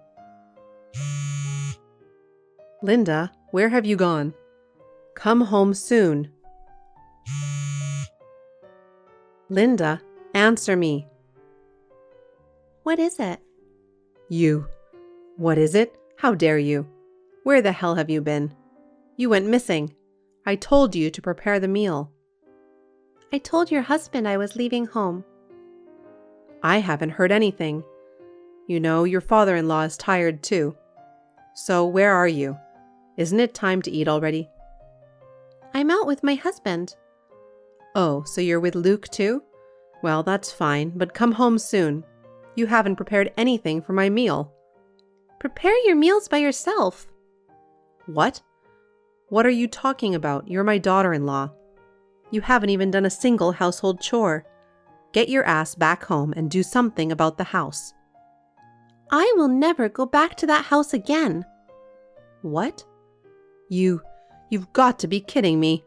Linda, where have you gone? Come home soon. Linda, answer me. What is it? You. What is it? How dare you? Where the hell have you been? You went missing. I told you to prepare the meal. I told your husband I was leaving home. I haven't heard anything. You know, your father-in-law is tired too. So where are you? Isn't it time to eat already? I'm out with my husband. Oh, so you're with Luke too? Well, that's fine, but come home soon. You haven't prepared anything for my meal. Prepare your meals by yourself. What? What are you talking about? You're my daughter-in-law. You haven't even done a single household chore. Get your ass back home and do something about the house. I will never go back to that house again. What? You've got to be kidding me.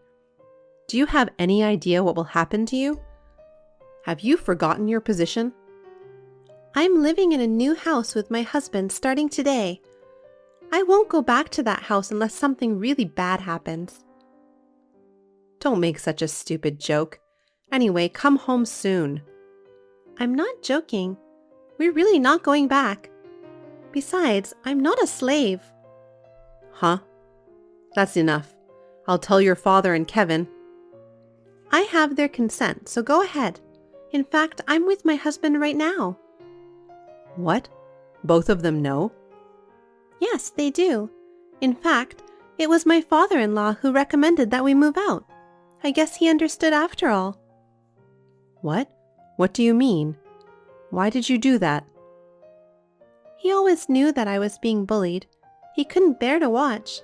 Do you have any idea what will happen to you? Have you forgotten your position? I'm living in a new house with my husband starting today. I won't go back to that house unless something really bad happens. Don't make such a stupid joke. Anyway, come home soon. I'm not joking. We're really not going back. Besides, I'm not a slave. Huh? That's enough. I'll tell your father and Kevin. I have their consent, so go ahead. In fact, I'm with my husband right now. What? Both of them know? Yes, they do. In fact, it was my father-in-law who recommended that we move out. I guess he understood after all. What? What do you mean? Why did you do that? He always knew that I was being bullied. He couldn't bear to watch.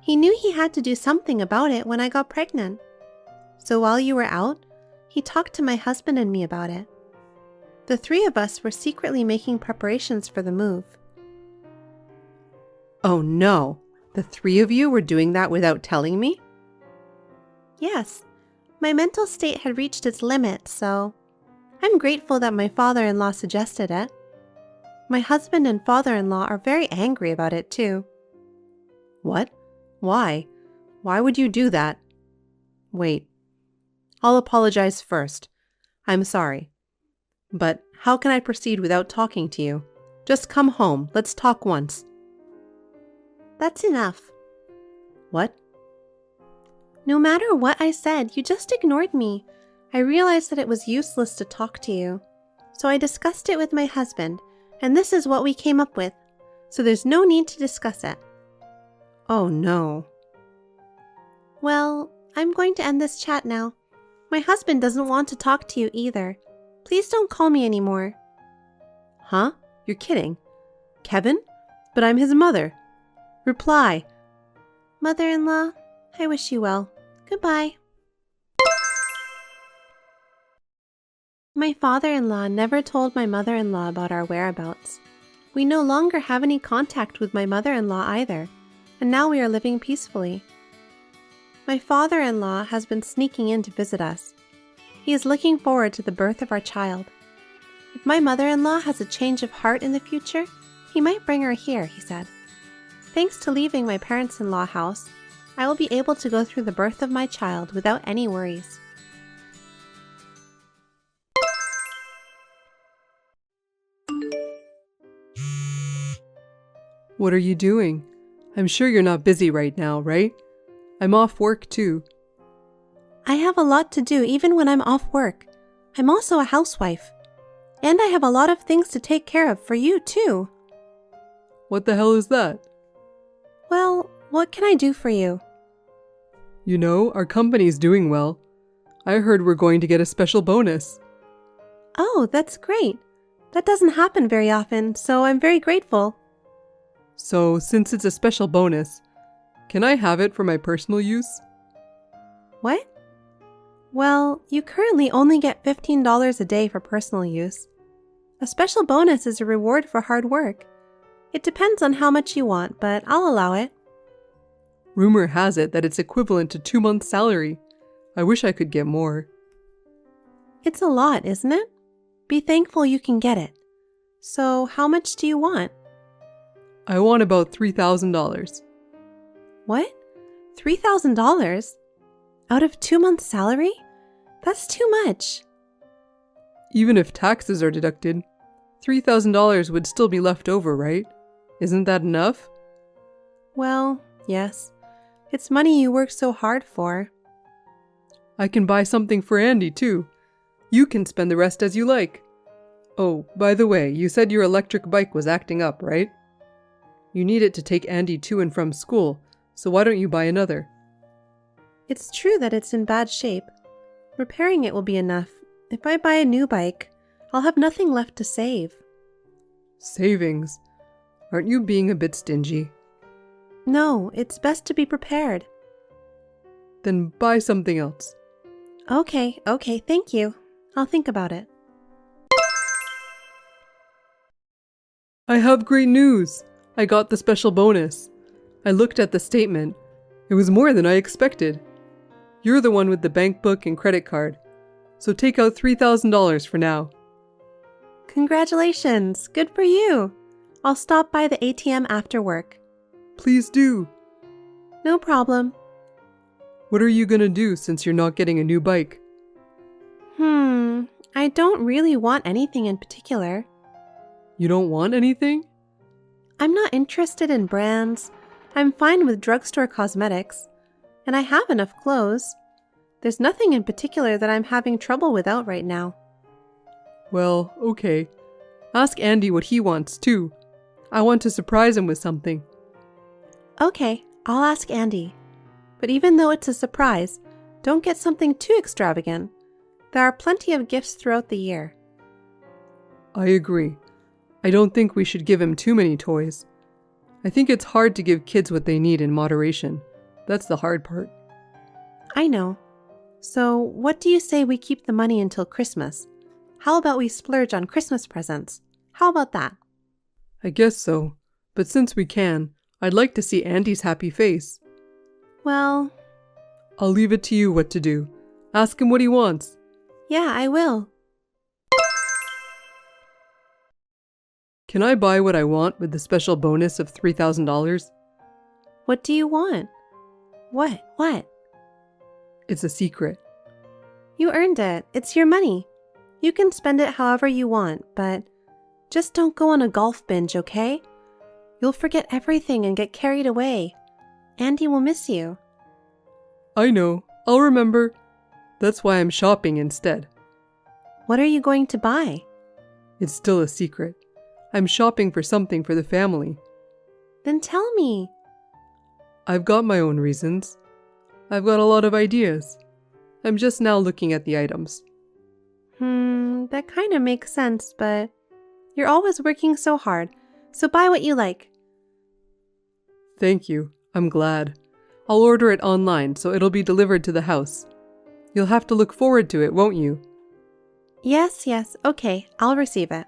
He knew he had to do something about it when I got pregnant. So while you were out, he talked to my husband and me about it. The three of us were secretly making preparations for the move. Oh no! The three of you were doing that without telling me? Yes, my mental state had reached its limit, so I'm grateful that my father-in-law suggested it. My husband and father-in-law are very angry about it too. What? Why? Why would you do that? Wait. I'll apologize first. I'm sorry. But how can I proceed without talking to you? Just come home. Let's talk once. That's enough. What? No matter what I said, you just ignored me. I realized that it was useless to talk to you. So I discussed it with my husband, and this is what we came up with. So there's no need to discuss it. Oh no. Well, I'm going to end this chat now. My husband doesn't want to talk to you either. Please don't call me anymore. Huh? You're kidding. Kevin? But I'm his mother. Reply. Mother-in-law, I wish you well. Goodbye. My father-in-law never told my mother-in-law about our whereabouts. We no longer have any contact with my mother-in-law either, and now we are living peacefully. My father-in-law has been sneaking in to visit us. He is looking forward to the birth of our child. If my mother-in-law has a change of heart in the future, he might bring her here, he said. Thanks to leaving my parents-in-law house, I will be able to go through the birth of my child without any worries. What are you doing? I'm sure you're not busy right now, right? I'm off work too. I have a lot to do even when I'm off work. I'm also a housewife. And I have a lot of things to take care of for you too. What the hell is that? Well, what can I do for you? You know, our company's doing well. I heard we're going to get a special bonus. Oh, that's great. That doesn't happen very often, so I'm very grateful. So, since it's a special bonus, can I have it for my personal use? What? Well, you currently only get $15 a day for personal use. A special bonus is a reward for hard work. It depends on how much you want, but I'll allow it. Rumor has it that it's equivalent to 2 months' salary. I wish I could get more. It's a lot, isn't it? Be thankful you can get it. So, how much do you want? I want about $3,000. What? $3,000? Out of 2 months' salary? That's too much. Even if taxes are deducted, $3,000 would still be left over, right? Isn't that enough? Well, yes. It's money you worked so hard for. I can buy something for Andy, too. You can spend the rest as you like. Oh, by the way, you said your electric bike was acting up, right? You need it to take Andy to and from school, so why don't you buy another? It's true that it's in bad shape. Repairing it will be enough. If I buy a new bike, I'll have nothing left to save. Savings? Aren't you being a bit stingy? No, it's best to be prepared. Then buy something else. Okay, thank you. I'll think about it. I have great news! I got the special bonus. I looked at the statement. It was more than I expected. You're the one with the bank book and credit card, so take out $3,000 for now. Congratulations! Good for you! I'll stop by the ATM after work. Please do. No problem. What are you gonna do since you're not getting a new bike? I don't really want anything in particular. You don't want anything? I'm not interested in brands. I'm fine with drugstore cosmetics. And I have enough clothes. There's nothing in particular that I'm having trouble without right now. Well, okay. Ask Andy what he wants, too. I want to surprise him with something. Okay, I'll ask Andy. But even though it's a surprise, don't get something too extravagant. There are plenty of gifts throughout the year. I agree. I don't think we should give him too many toys. I think it's hard to give kids what they need in moderation. That's the hard part. I know. So, what do you say we keep the money until Christmas? How about we splurge on Christmas presents? How about that? I guess so. But since we can, I'd like to see Andy's happy face. Well, I'll leave it to you what to do. Ask him what he wants. yeah, I will. Can I buy what I want with the special bonus of $3,000? What do you want? What? It's a secret. You earned it. It's your money. You can spend it however you want, but just don't go on a golf binge, okay? You'll forget everything and get carried away. Andy will miss you. I know. I'll remember. That's why I'm shopping instead. What are you going to buy? It's still a secret. I'm shopping for something for the family. Then tell me. I've got my own reasons. I've got a lot of ideas. I'm just now looking at the items. That kind of makes sense, but you're always working so hard, so buy what you like. Thank you. I'm glad. I'll order it online so it'll be delivered to the house. You'll have to look forward to it, won't you? Yes, okay, I'll receive it.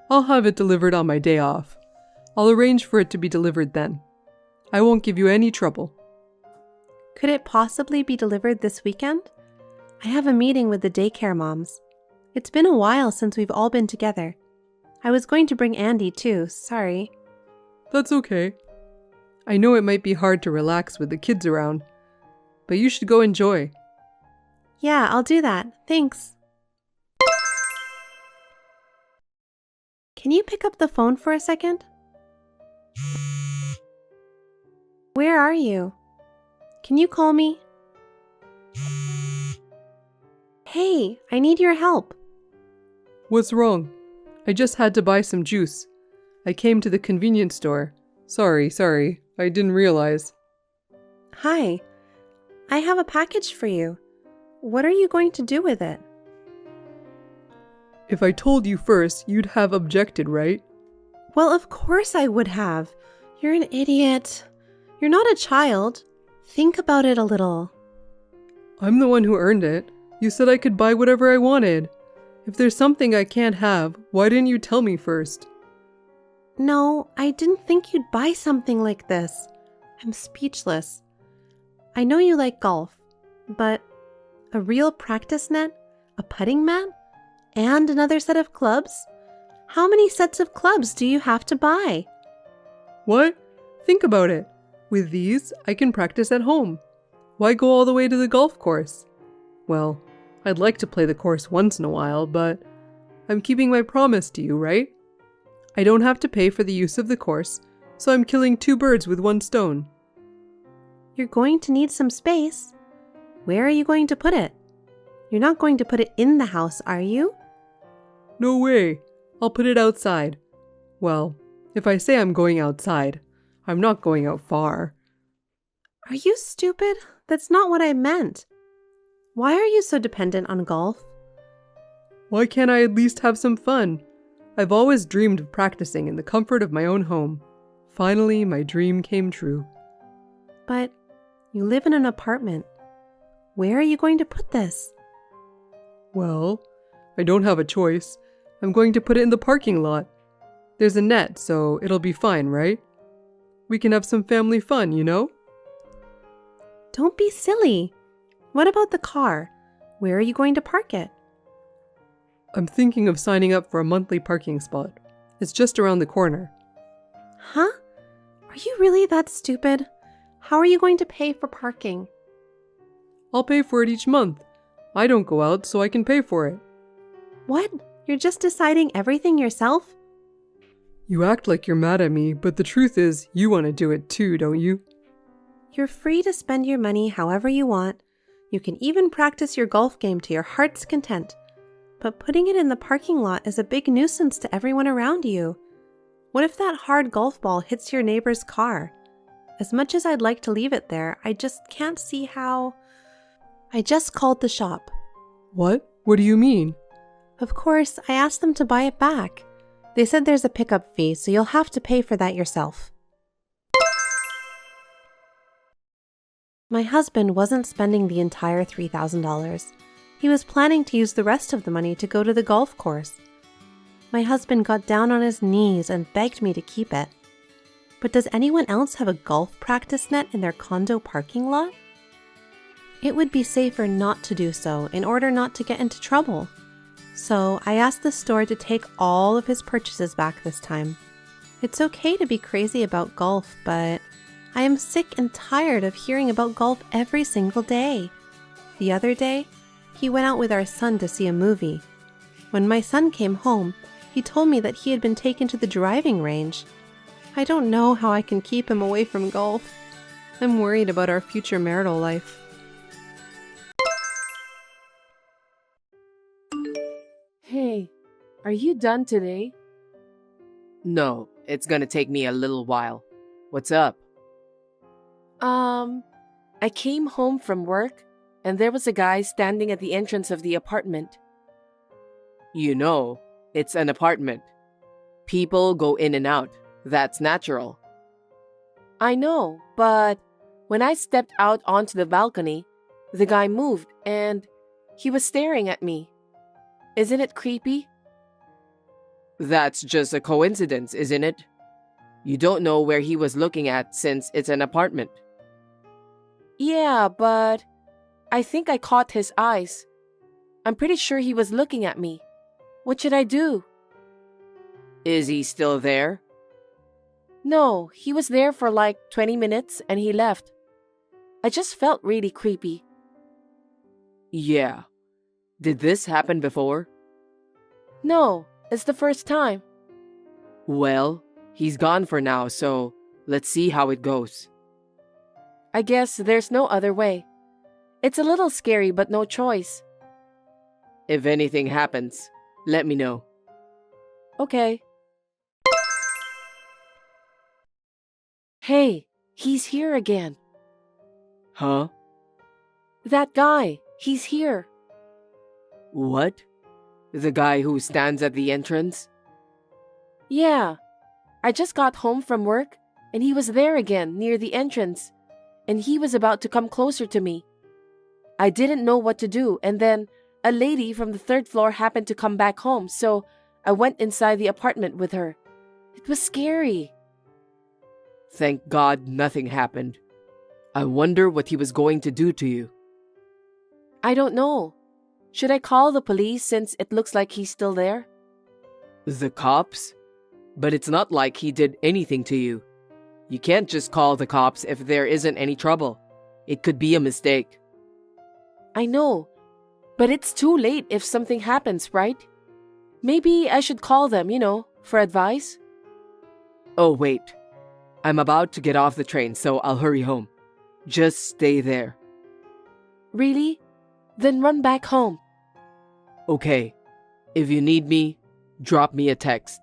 I'll have it delivered on my day off. I'll arrange for it to be delivered then. I won't give you any trouble. Could it possibly be delivered this weekend? I have a meeting with the daycare moms. It's been a while since we've all been together. I was going to bring Andy too, sorry. That's okay. I know it might be hard to relax with the kids around, but you should go enjoy. Yeah, I'll do that. Thanks. Can you pick up the phone for a second? Where are you? Can you call me? Hey, I need your help. What's wrong? I just had to buy some juice. I came to the convenience store. Sorry. I didn't realize. Hi. I have a package for you. What are you going to do with it? If I told you first, you'd have objected, right? Well, of course I would have. You're an idiot. You're not a child. Think about it a little. I'm the one who earned it. You said I could buy whatever I wanted. If there's something I can't have, why didn't you tell me first? No, I didn't think you'd buy something like this. I'm speechless. I know you like golf, but a real practice net, a putting mat, and another set of clubs? How many sets of clubs do you have to buy? What? Think about it. With these, I can practice at home. Why go all the way to the golf course? Well, I'd like to play the course once in a while, but I'm keeping my promise to you, right? I don't have to pay for the use of the course, so I'm killing two birds with one stone. You're going to need some space. Where are you going to put it? You're not going to put it in the house, are you? No way. I'll put it outside. Well, if I say I'm going outside, I'm not going out far. Are you stupid? That's not what I meant. Why are you so dependent on golf? Why can't I at least have some fun? I've always dreamed of practicing in the comfort of my own home. Finally, my dream came true. But you live in an apartment. Where are you going to put this? Well, I don't have a choice. I'm going to put it in the parking lot. There's a net, so it'll be fine, right? We can have some family fun, you know? Don't be silly. What about the car? Where are you going to park it? I'm thinking of signing up for a monthly parking spot. It's just around the corner. Huh? Are you really that stupid? How are you going to pay for parking? I'll pay for it each month. I don't go out, so I can pay for it. What? You're just deciding everything yourself? You act like you're mad at me, but the truth is, you want to do it too, don't you? You're free to spend your money however you want. You can even practice your golf game to your heart's content. But putting it in the parking lot is a big nuisance to everyone around you. What if that hard golf ball hits your neighbor's car? As much as I'd like to leave it there, I just can't see how... I just called the shop. What? What do you mean? Of course, I asked them to buy it back. They said there's a pickup fee, so you'll have to pay for that yourself. My husband wasn't spending the entire $3,000. He was planning to use the rest of the money to go to the golf course. My husband got down on his knees and begged me to keep it. But does anyone else have a golf practice net in their condo parking lot? It would be safer not to do so in order not to get into trouble. So I asked the store to take all of his purchases back this time. It's okay to be crazy about golf, but I am sick and tired of hearing about golf every single day. The other day, he went out with our son to see a movie. When my son came home, he told me that he had been taken to the driving range. I don't know how I can keep him away from golf. I'm worried about our future marital life. Hey, are you done today? No, it's gonna take me a little while. What's up? I came home from work and there was a guy standing at the entrance of the apartment. You know, it's an apartment. People go in and out. That's natural. I know, but when I stepped out onto the balcony, the guy moved and he was staring at me. Isn't it creepy? That's just a coincidence, isn't it? You don't know where he was looking at since it's an apartment. Yeah, but I think I caught his eyes. I'm pretty sure he was looking at me. What should I do? Is he still there? No, he was there for like 20 minutes and he left. I just felt really creepy. Yeah. Did this happen before? No, it's the first time. Well, he's gone for now, so let's see how it goes. I guess there's no other way. It's a little scary, but no choice. If anything happens, let me know. Okay. Hey, he's here again. Huh? That guy, He's here. What? The guy who stands at the entrance? Yeah. I just got home from work, and he was there again, near the entrance, and he was about to come closer to me. I didn't know what to do, and then a lady from the third floor happened to come back home, so I went inside the apartment with her. It was scary. Thank God nothing happened. I wonder what he was going to do to you. I don't know. Should I call the police since it looks like he's still there? The cops? But it's not like he did anything to you. You can't just call the cops if there isn't any trouble. It could be a mistake. I know, but it's too late if something happens, right? Maybe I should call them, for advice. Oh, wait. I'm about to get off the train, so I'll hurry home. Just stay there. Really? Then run back home. Okay. If you need me, drop me a text.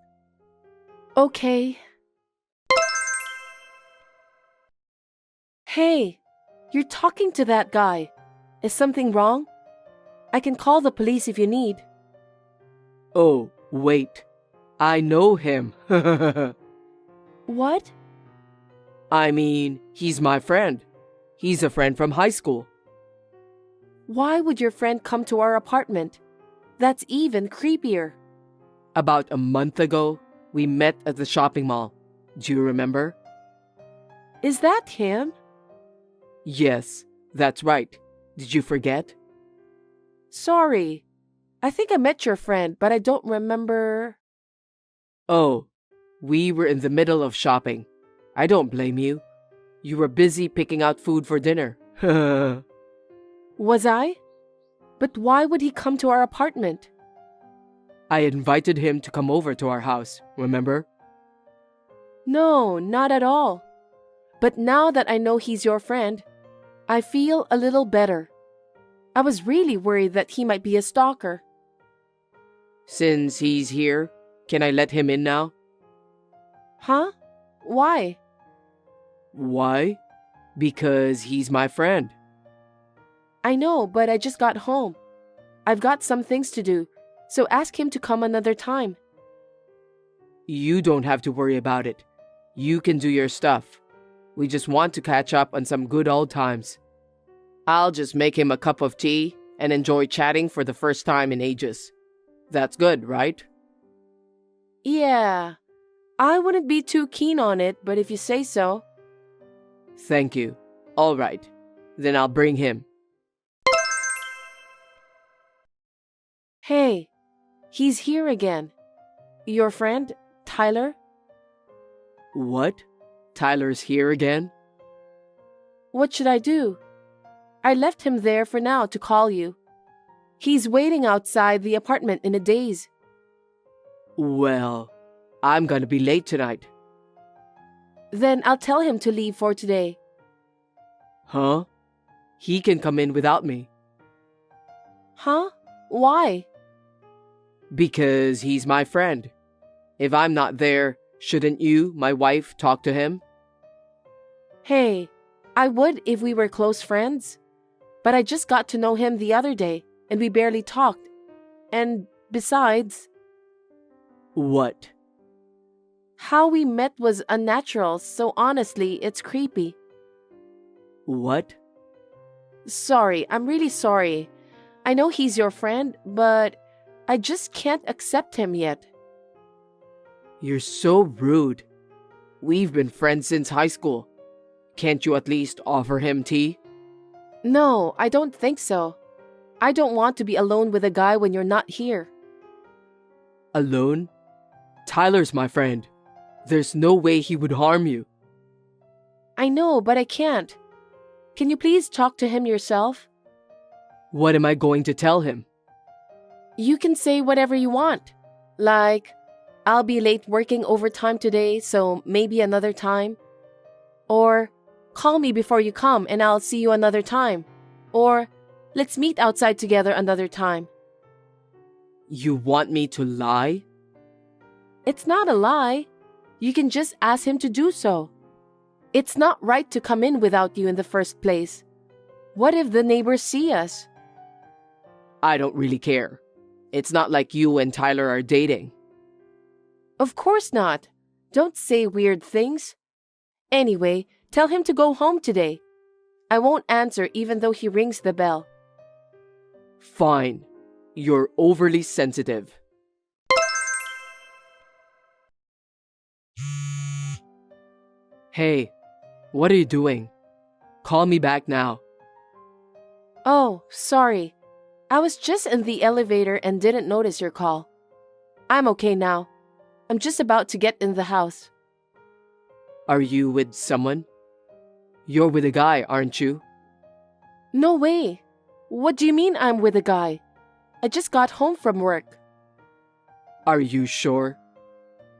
Okay. Hey, you're talking to that guy. Is something wrong? I can call the police if you need. Oh, wait. I know him. What? I mean, he's my friend. He's a friend from high school. Why would your friend come to our apartment? That's even creepier. About a month ago, we met at the shopping mall. Do you remember? Is that him? Yes, that's right. Did you forget? Sorry. I think I met your friend, but I don't remember. Oh, we were in the middle of shopping. I don't blame you. You were busy picking out food for dinner. Was I? But why would he come to our apartment? I invited him to come over to our house, remember? No, not at all. But now that I know he's your friend, I feel a little better. I was really worried that he might be a stalker. Since he's here, can I let him in now? Huh? Why? Why? Because he's my friend. I know, but I just got home. I've got some things to do, so ask him to come another time. You don't have to worry about it. You can do your stuff. We just want to catch up on some good old times. I'll just make him a cup of tea and enjoy chatting for the first time in ages. That's good, right? Yeah, I wouldn't be too keen on it, but if you say so. Thank you. All right. Then I'll bring him. Hey, he's here again. Your friend, Tyler? What? Tyler's here again? What should I do? I left him there for now to call you. He's waiting outside the apartment in a daze. Well, I'm gonna be late tonight. Then I'll tell him to leave for today. Huh? He can come in without me. Huh? Why? Because he's my friend. If I'm not there, shouldn't you, my wife, talk to him? Hey, I would if we were close friends. But I just got to know him the other day, and we barely talked. And besides... What? How we met was unnatural, so honestly, it's creepy. What? Sorry, I'm really sorry. I know he's your friend, but I just can't accept him yet. You're so rude. We've been friends since high school. Can't you at least offer him tea? No, I don't think so. I don't want to be alone with a guy when you're not here. Alone? Tyler's my friend. There's no way he would harm you. I know, but I can't. Can you please talk to him yourself? What am I going to tell him? You can say whatever you want. Like, I'll be late working overtime today, so maybe another time. Or, call me before you come and I'll see you another time. Or, let's meet outside together another time. You want me to lie? It's not a lie. You can just ask him to do so. It's not right to come in without you in the first place. What if the neighbors see us? I don't really care. It's not like you and Tyler are dating. Of course not. Don't say weird things. Anyway, tell him to go home today. I won't answer even though he rings the bell. Fine. You're overly sensitive. Hey, what are you doing? Call me back now. Oh, sorry. I was just in the elevator and didn't notice your call. I'm okay now. I'm just about to get in the house. Are you with someone? You're with a guy, aren't you? No way. What do you mean I'm with a guy? I just got home from work. Are you sure?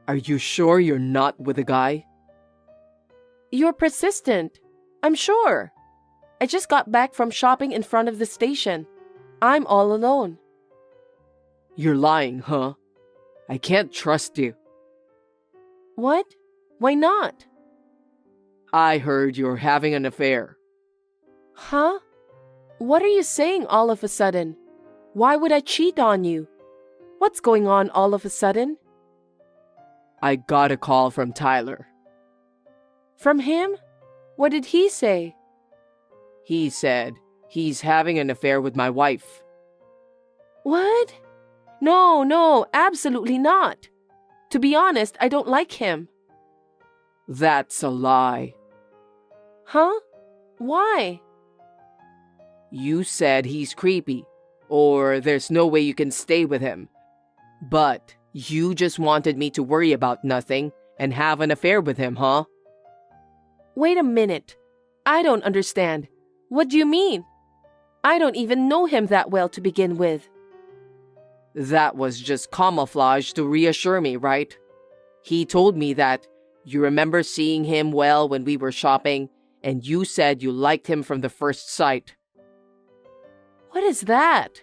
Are you sure you're not with a guy? You're persistent. I'm sure. I just got back from shopping in front of the station. I'm all alone. You're lying, huh? I can't trust you. What? Why not? I heard you're having an affair. Huh? What are you saying all of a sudden? Why would I cheat on you? What's going on all of a sudden? I got a call from Tyler. From him? What did he say? He said he's having an affair with my wife. What? No, absolutely not. To be honest, I don't like him. That's a lie. Huh? Why? You said he's creepy, or there's no way you can stay with him. But you just wanted me to worry about nothing and have an affair with him, huh? Wait a minute. I don't understand. What do you mean? I don't even know him that well to begin with. That was just camouflage to reassure me, right? He told me that you remember seeing him well when we were shopping, and you said you liked him from the first sight. What is that?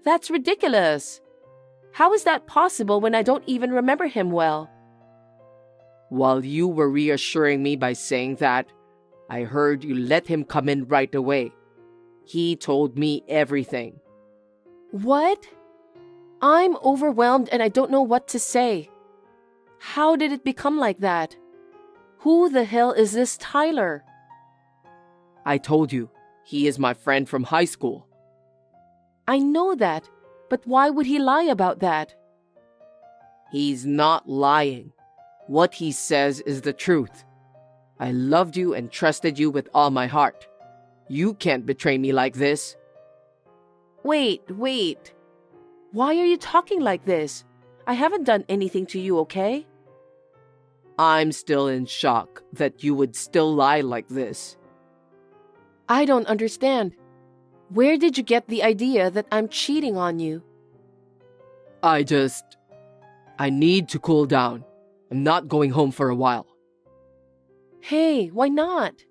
That's ridiculous. How is that possible when I don't even remember him well? While you were reassuring me by saying that, I heard you let him come in right away. He told me everything. What? I'm overwhelmed and I don't know what to say. How did it become like that? Who the hell is this Tyler? I told you, he is my friend from high school. I know that, but why would he lie about that? He's not lying. What he says is the truth. I loved you and trusted you with all my heart. You can't betray me like this. Wait. Why are you talking like this? I haven't done anything to you, okay? I'm still in shock that you would still lie like this. I don't understand. Where did you get the idea that I'm cheating on you? I need to cool down. I'm not going home for a while. Hey, why not?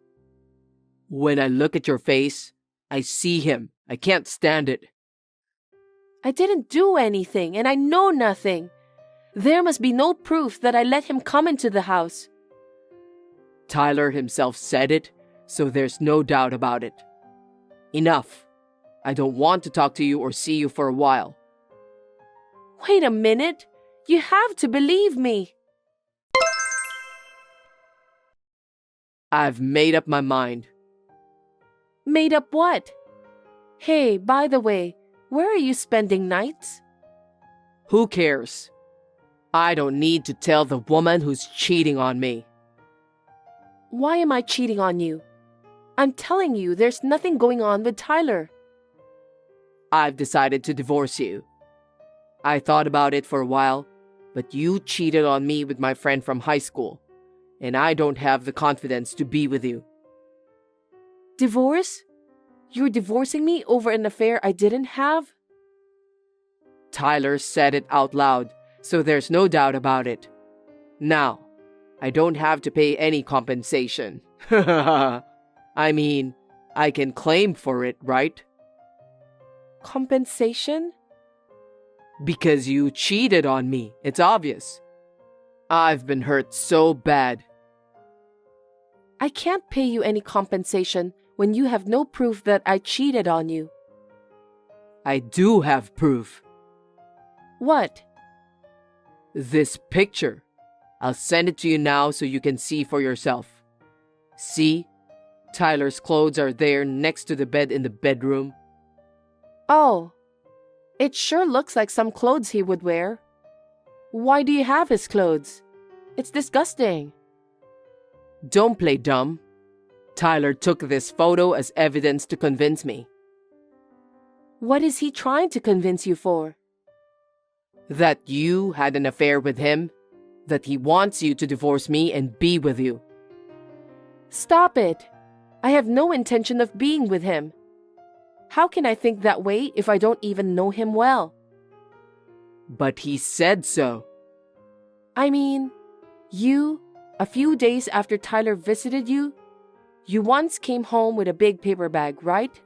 When I look at your face, I see him. I can't stand it. I didn't do anything and I know nothing. There must be no proof that I let him come into the house. Tyler himself said it, so there's no doubt about it. Enough. I don't want to talk to you or see you for a while. Wait a minute. You have to believe me. I've made up my mind. Made up what? Hey, by the way, where are you spending nights? Who cares? I don't need to tell the woman who's cheating on me. Why am I cheating on you? I'm telling you, there's nothing going on with Tyler. I've decided to divorce you. I thought about it for a while, but you cheated on me with my friend from high school, and I don't have the confidence to be with you. Divorce? You're divorcing me over an affair I didn't have? Tyler said it out loud, so there's no doubt about it. Now, I don't have to pay any compensation. I mean, I can claim for it, right? Compensation? Because you cheated on me, it's obvious. I've been hurt so bad. I can't pay you any compensation when you have no proof that I cheated on you. I do have proof. What? This picture. I'll send it to you now so you can see for yourself. See? Tyler's clothes are there next to the bed in the bedroom. Oh, it sure looks like some clothes he would wear. Why do you have his clothes? It's disgusting. Don't play dumb. Tyler took this photo as evidence to convince me. What is he trying to convince you for? That you had an affair with him. That he wants you to divorce me and be with you. Stop it. I have no intention of being with him. How can I think that way if I don't even know him well? But he said so. I mean, a few days after Tyler visited you, you once came home with a big paper bag, right?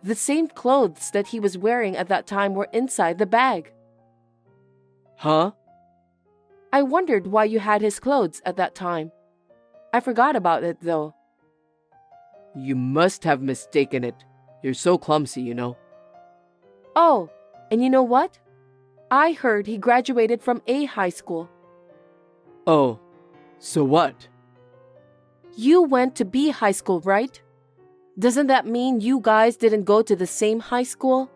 The same clothes that he was wearing at that time were inside the bag. Huh? I wondered why you had his clothes at that time. I forgot about it though. You must have mistaken it. You're so clumsy, you know. Oh, and you know what? I heard he graduated from A high school. Oh, so what? You went to B high school, right? Doesn't that mean you guys didn't go to the same high school?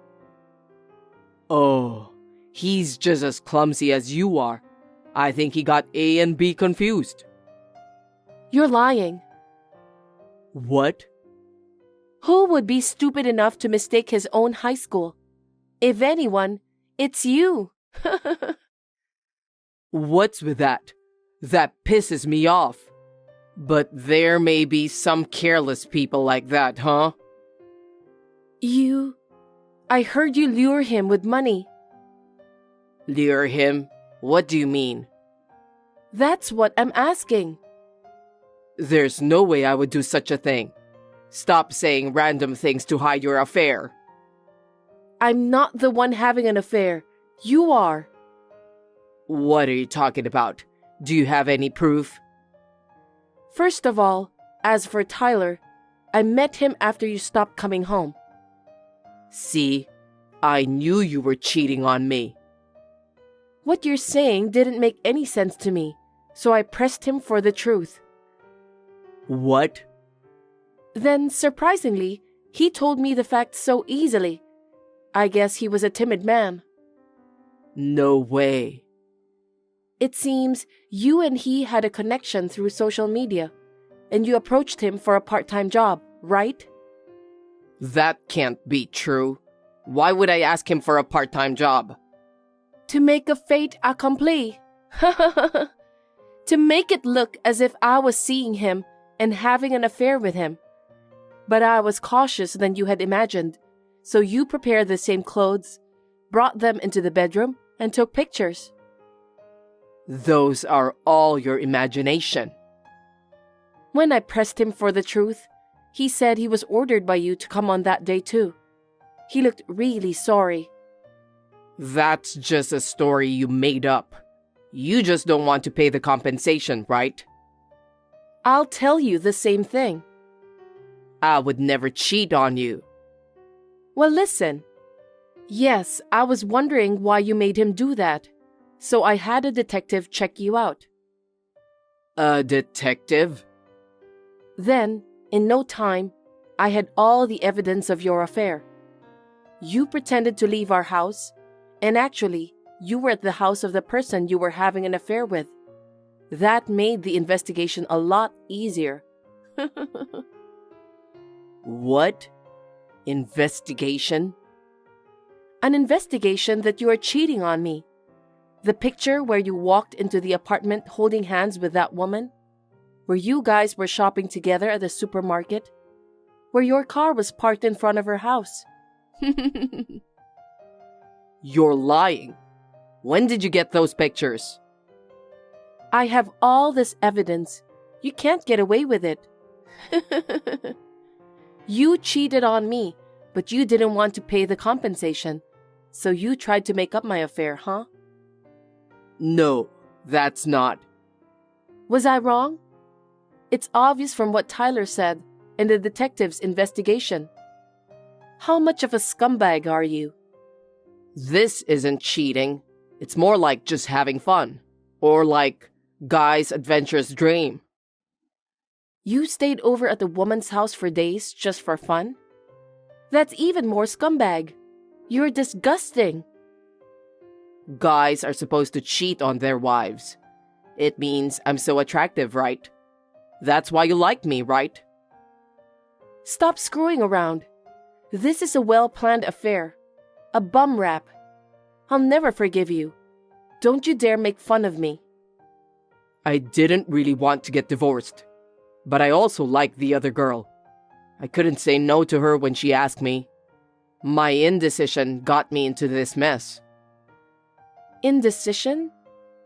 Oh, he's just as clumsy as you are. I think he got A and B confused. You're lying. What? Who would be stupid enough to mistake his own high school? If anyone, it's you. What's with that? That pisses me off. But there may be some careless people like that, huh? I heard you lure him with money. Lure him? What do you mean? That's what I'm asking. There's no way I would do such a thing. Stop saying random things to hide your affair. I'm not the one having an affair. You are. What are you talking about? Do you have any proof? First of all, as for Tyler, I met him after you stopped coming home. See, I knew you were cheating on me. What you're saying didn't make any sense to me, so I pressed him for the truth. What? Then, surprisingly, he told me the facts so easily. I guess he was a timid man. No way. It seems you and he had a connection through social media, and you approached him for a part-time job, right? That can't be true. Why would I ask him for a part-time job? To make a fait accompli. To make it look as if I was seeing him and having an affair with him. But I was cautious than you had imagined, so you prepared the same clothes, brought them into the bedroom, and took pictures. Those are all your imagination. When I pressed him for the truth, he said he was ordered by you to come on that day too. He looked really sorry. That's just a story you made up. You just don't want to pay the compensation, right? I'll tell you the same thing. I would never cheat on you. Well, listen. Yes, I was wondering why you made him do that, so I had a detective check you out. A detective? Then, in no time, I had all the evidence of your affair. You pretended to leave our house, and actually, you were at the house of the person you were having an affair with. That made the investigation a lot easier. What? Investigation? An investigation that you are cheating on me. The picture where you walked into the apartment holding hands with that woman, where you guys were shopping together at the supermarket, where your car was parked in front of her house. You're lying. When did you get those pictures? I have all this evidence. You can't get away with it. You cheated on me, but you didn't want to pay the compensation. So you tried to make up my affair, huh? No, that's not. Was I wrong? It's obvious from what Tyler said and the detective's investigation. How much of a scumbag are you? This isn't cheating. It's more like just having fun. Or like guy's adventurous dream. You stayed over at the woman's house for days just for fun? That's even more scumbag. You're disgusting. Guys are supposed to cheat on their wives. It means I'm so attractive, right? That's why you like me, right? Stop screwing around. This is a well-planned affair. A bum rap. I'll never forgive you. Don't you dare make fun of me. I didn't really want to get divorced. But I also liked the other girl. I couldn't say no to her when she asked me. My indecision got me into this mess. Indecision?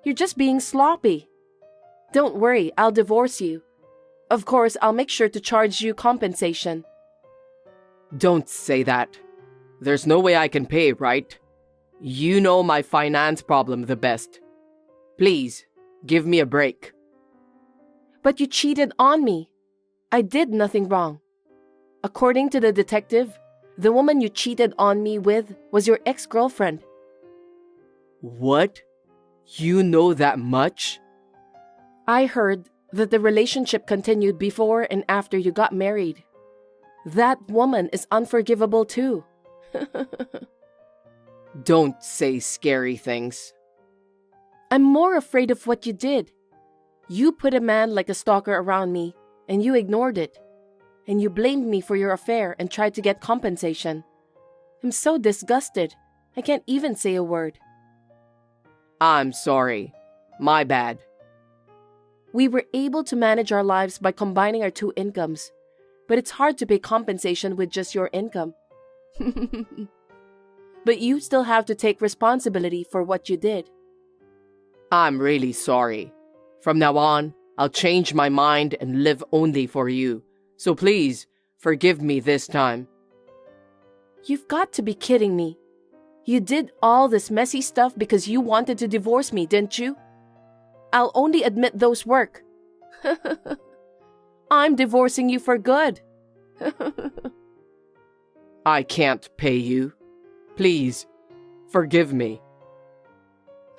You're just being sloppy. Don't worry, I'll divorce you. Of course, I'll make sure to charge you compensation. Don't say that. There's no way I can pay, right? You know my finance problem the best. Please, give me a break. But you cheated on me. I did nothing wrong. According to the detective, the woman you cheated on me with was your ex-girlfriend. What? You know that much? I heard that the relationship continued before and after you got married. That woman is unforgivable too. Don't say scary things. I'm more afraid of what you did. You put a man like a stalker around me, and you ignored it. And you blamed me for your affair and tried to get compensation. I'm so disgusted, I can't even say a word. I'm sorry. My bad. We were able to manage our lives by combining our two incomes, but it's hard to pay compensation with just your income. But you still have to take responsibility for what you did. I'm really sorry. From now on, I'll change my mind and live only for you. So please, forgive me this time. You've got to be kidding me. You did all this messy stuff because you wanted to divorce me, didn't you? I'll only admit those work. I'm divorcing you for good. I can't pay you. Please, forgive me.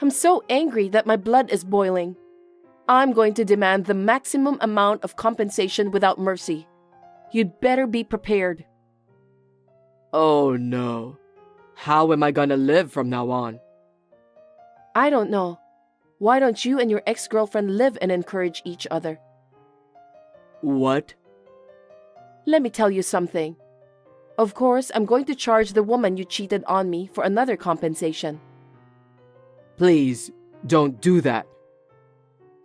I'm so angry that my blood is boiling. I'm going to demand the maximum amount of compensation without mercy. You'd better be prepared. Oh no. How am I gonna live from now on? I don't know. Why don't you and your ex-girlfriend live and encourage each other? What? Let me tell you something. Of course, I'm going to charge the woman you cheated on me for another compensation. Please, don't do that.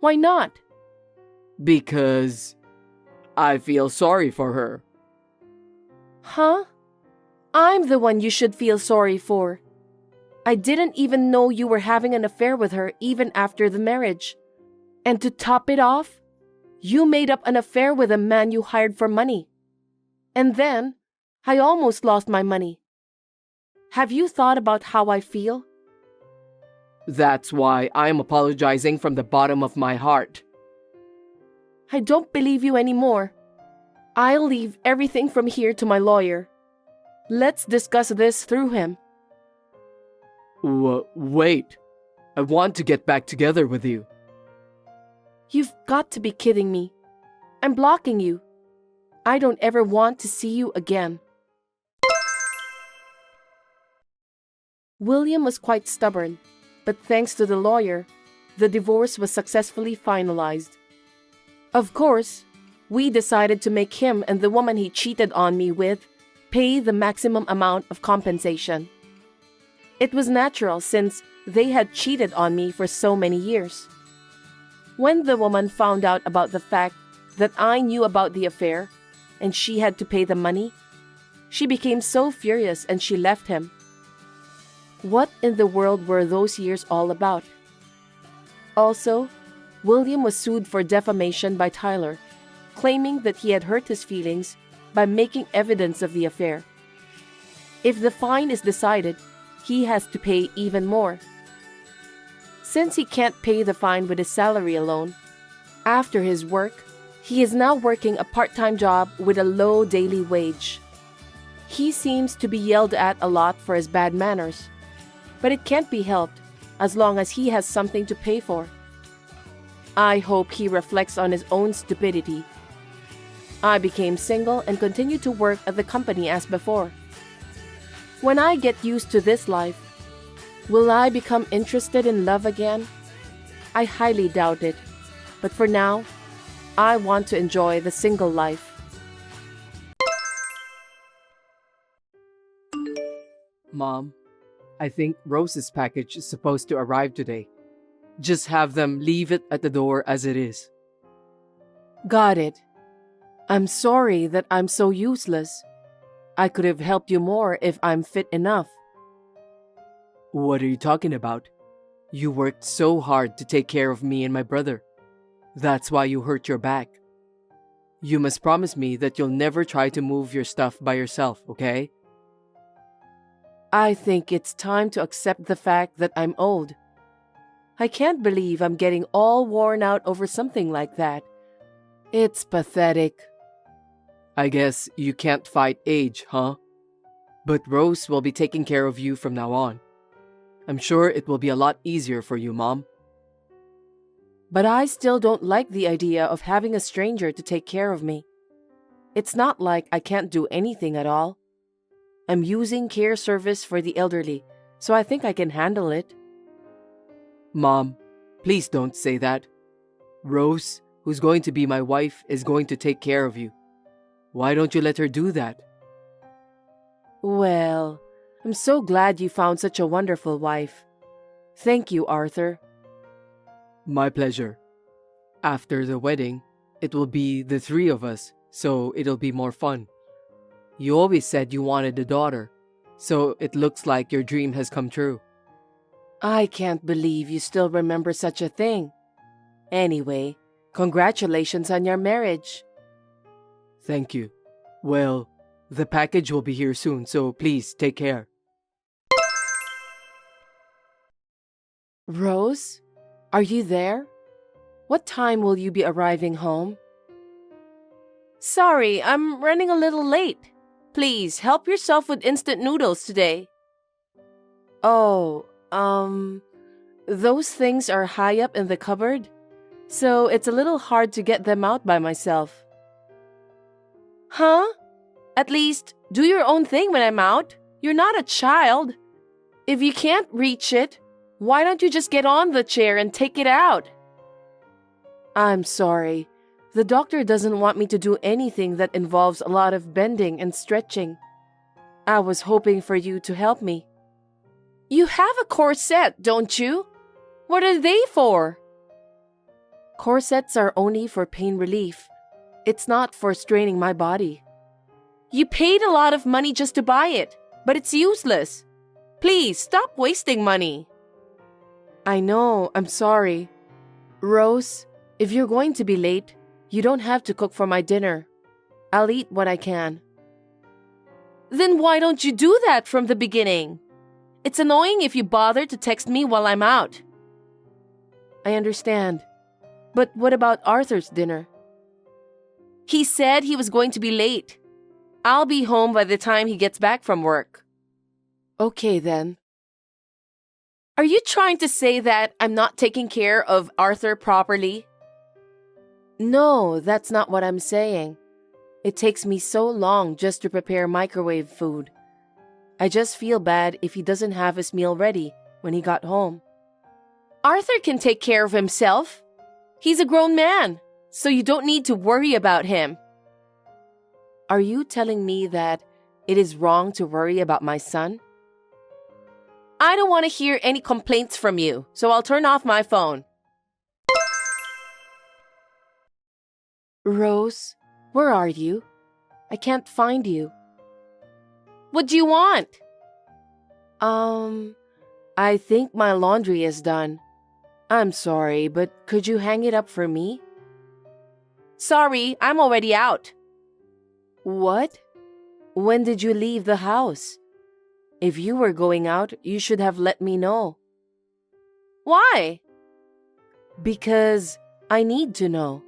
Why not? Because I feel sorry for her. Huh? I'm the one you should feel sorry for. I didn't even know you were having an affair with her even after the marriage. And to top it off, you made up an affair with a man you hired for money. And then, I almost lost my money. Have you thought about how I feel? That's why I'm apologizing from the bottom of my heart. I don't believe you anymore. I'll leave everything from here to my lawyer. Let's discuss this through him. Wait. I want to get back together with you. You've got to be kidding me. I'm blocking you. I don't ever want to see you again. William was quite stubborn, but thanks to the lawyer, the divorce was successfully finalized. Of course, we decided to make him and the woman he cheated on me with pay the maximum amount of compensation. It was natural since they had cheated on me for so many years. When the woman found out about the fact that I knew about the affair and she had to pay the money, she became so furious and she left him. What in the world were those years all about? Also, William was sued for defamation by Tyler, claiming that he had hurt his feelings by making evidence of the affair. If the fine is decided, he has to pay even more. Since he can't pay the fine with his salary alone, after his work, he is now working a part-time job with a low daily wage. He seems to be yelled at a lot for his bad manners, but it can't be helped as long as he has something to pay for. I hope he reflects on his own stupidity. I became single and continued to work at the company as before. When I get used to this life, will I become interested in love again? I highly doubt it, but for now, I want to enjoy the single life. Mom, I think Rose's package is supposed to arrive today. Just have them leave it at the door as it is. Got it. I'm sorry that I'm so useless. I could have helped you more if I'm fit enough. What are you talking about? You worked so hard to take care of me and my brother. That's why you hurt your back. You must promise me that you'll never try to move your stuff by yourself, okay? I think it's time to accept the fact that I'm old. I can't believe I'm getting all worn out over something like that. It's pathetic. I guess you can't fight age, huh? But Rose will be taking care of you from now on. I'm sure it will be a lot easier for you, Mom. But I still don't like the idea of having a stranger to take care of me. It's not like I can't do anything at all. I'm using care service for the elderly, so I think I can handle it. Mom, please don't say that. Rose, who's going to be my wife, is going to take care of you. Why don't you let her do that? Well, I'm so glad you found such a wonderful wife. Thank you, Arthur. My pleasure. After the wedding, it will be the three of us, so it'll be more fun. You always said you wanted a daughter, so it looks like your dream has come true. I can't believe you still remember such a thing. Anyway, congratulations on your marriage. Thank you. Well, the package will be here soon, so please take care. Rose, are you there? What time will you be arriving home? Sorry, I'm running a little late. Please, help yourself with instant noodles today. Oh, those things are high up in the cupboard, so it's a little hard to get them out by myself. Huh? At least, do your own thing when I'm out. You're not a child. If you can't reach it, why don't you just get on the chair and take it out? I'm sorry. The doctor doesn't want me to do anything that involves a lot of bending and stretching. I was hoping for you to help me. You have a corset, don't you? What are they for? Corsets are only for pain relief. It's not for straining my body. You paid a lot of money just to buy it, but it's useless. Please, stop wasting money. I know, I'm sorry. Rose, if you're going to be late, you don't have to cook for my dinner. I'll eat what I can. Then why don't you do that from the beginning? It's annoying if you bother to text me while I'm out. I understand. But what about Arthur's dinner? He said he was going to be late. I'll be home by the time he gets back from work. Okay then. Are you trying to say that I'm not taking care of Arthur properly? No, that's not what I'm saying. It takes me so long just to prepare microwave food. I just feel bad if he doesn't have his meal ready when he got home. Arthur can take care of himself. He's a grown man, so you don't need to worry about him. Are you telling me that it is wrong to worry about my son? I don't want to hear any complaints from you, so I'll turn off my phone. Rose, where are you? I can't find you. What do you want? I think my laundry is done. I'm sorry, but could you hang it up for me? Sorry, I'm already out. What? When did you leave the house? If you were going out, you should have let me know. Why? Because I need to know.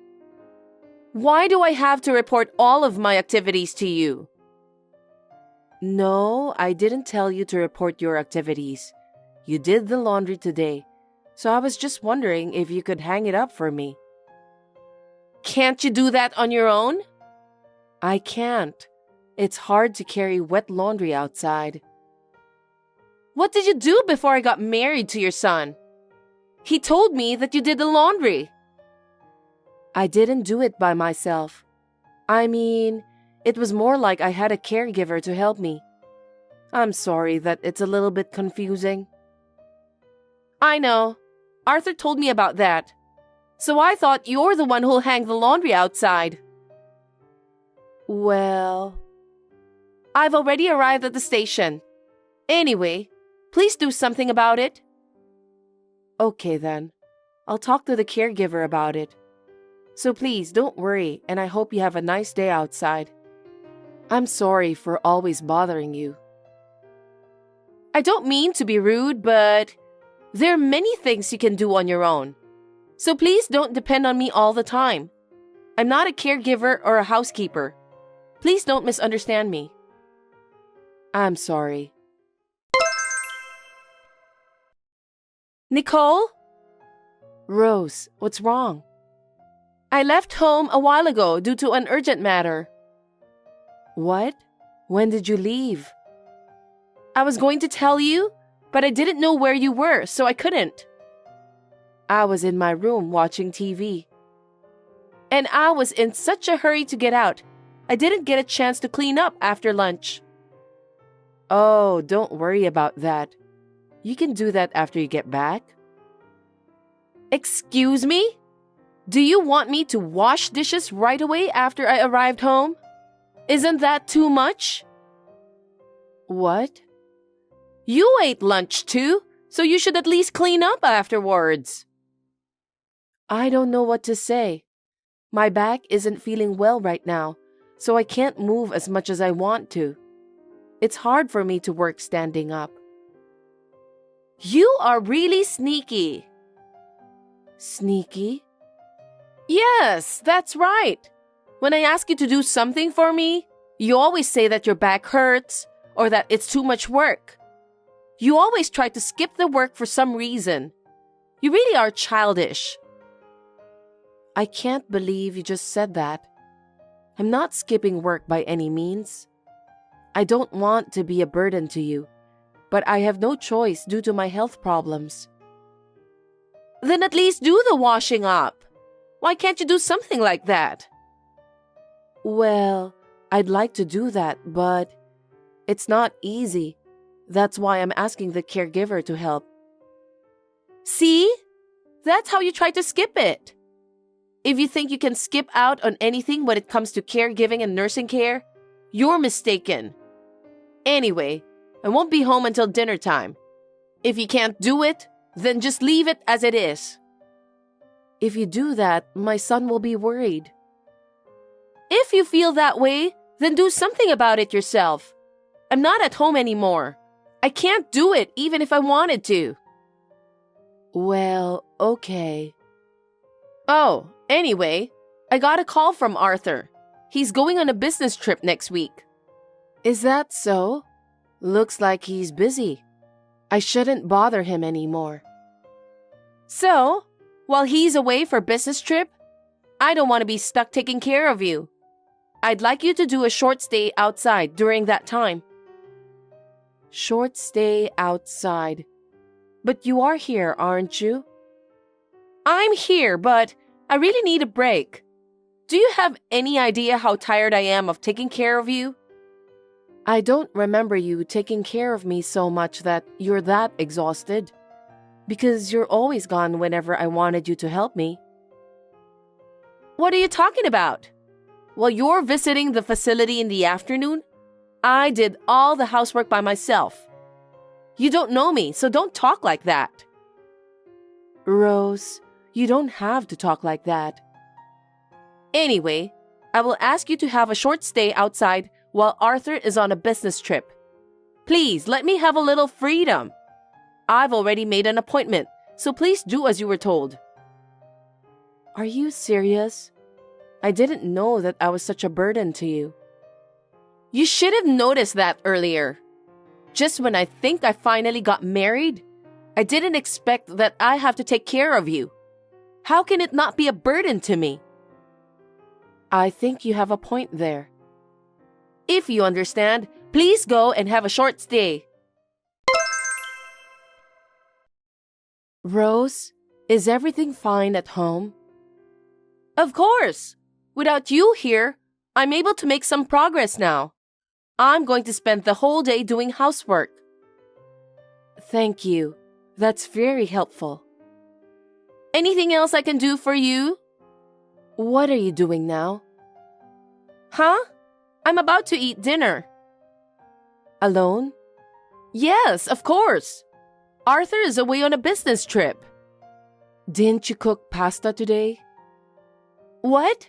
Why do I have to report all of my activities to you? No, I didn't tell you to report your activities. You did the laundry today, so I was just wondering if you could hang it up for me. Can't you do that on your own? I can't. It's hard to carry wet laundry outside. What did you do before I got married to your son? He told me that you did the laundry. I didn't do it by myself. I mean, it was more like I had a caregiver to help me. I'm sorry that it's a little bit confusing. I know. Arthur told me about that. So I thought you're the one who'll hang the laundry outside. Well, I've already arrived at the station. Anyway, please do something about it. Okay then. I'll talk to the caregiver about it. So please don't worry, and I hope you have a nice day outside. I'm sorry for always bothering you. I don't mean to be rude, but there are many things you can do on your own. So please don't depend on me all the time. I'm not a caregiver or a housekeeper. Please don't misunderstand me. I'm sorry. Nicole? Rose, what's wrong? I left home a while ago due to an urgent matter. What? When did you leave? I was going to tell you, but I didn't know where you were, so I couldn't. I was in my room watching TV. And I was in such a hurry to get out, I didn't get a chance to clean up after lunch. Oh, don't worry about that. You can do that after you get back. Excuse me? Do you want me to wash dishes right away after I arrived home? Isn't that too much? What? You ate lunch too, so you should at least clean up afterwards. I don't know what to say. My back isn't feeling well right now, so I can't move as much as I want to. It's hard for me to work standing up. You are really sneaky. Sneaky? Yes, that's right. When I ask you to do something for me, you always say that your back hurts or that it's too much work. You always try to skip the work for some reason. You really are childish. I can't believe you just said that. I'm not skipping work by any means. I don't want to be a burden to you, but I have no choice due to my health problems. Then at least do the washing up. Why can't you do something like that? Well, I'd like to do that, but it's not easy. That's why I'm asking the caregiver to help. See? That's how you try to skip it. If you think you can skip out on anything when it comes to caregiving and nursing care, you're mistaken. Anyway, I won't be home until dinner time. If you can't do it, then just leave it as it is. If you do that, my son will be worried. If you feel that way, then do something about it yourself. I'm not at home anymore. I can't do it even if I wanted to. Well, okay. Oh, anyway, I got a call from Arthur. He's going on a business trip next week. Is that so? Looks like he's busy. I shouldn't bother him anymore. So, while he's away for business trip, I don't want to be stuck taking care of you. I'd like you to do a short stay outside during that time. Short stay outside. But you are here, aren't you? I'm here, but I really need a break. Do you have any idea how tired I am of taking care of you? I don't remember you taking care of me so much that you're that exhausted. Because you're always gone whenever I wanted you to help me. What are you talking about? While you're visiting the facility in the afternoon, I did all the housework by myself. You don't know me, so don't talk like that. Rose, you don't have to talk like that. Anyway, I will ask you to have a short stay outside while Arthur is on a business trip. Please, let me have a little freedom. I've already made an appointment, so please do as you were told. Are you serious? I didn't know that I was such a burden to you. You should have noticed that earlier. Just when I think I finally got married, I didn't expect that I have to take care of you. How can it not be a burden to me? I think you have a point there. If you understand, please go and have a short stay. Rose, is everything fine at home? Of course. Without you here, I'm able to make some progress now. I'm going to spend the whole day doing housework. Thank you. That's very helpful. Anything else I can do for you? What are you doing now? Huh? I'm about to eat dinner. Alone? Yes, of course. Arthur is away on a business trip. Didn't you cook pasta today? What?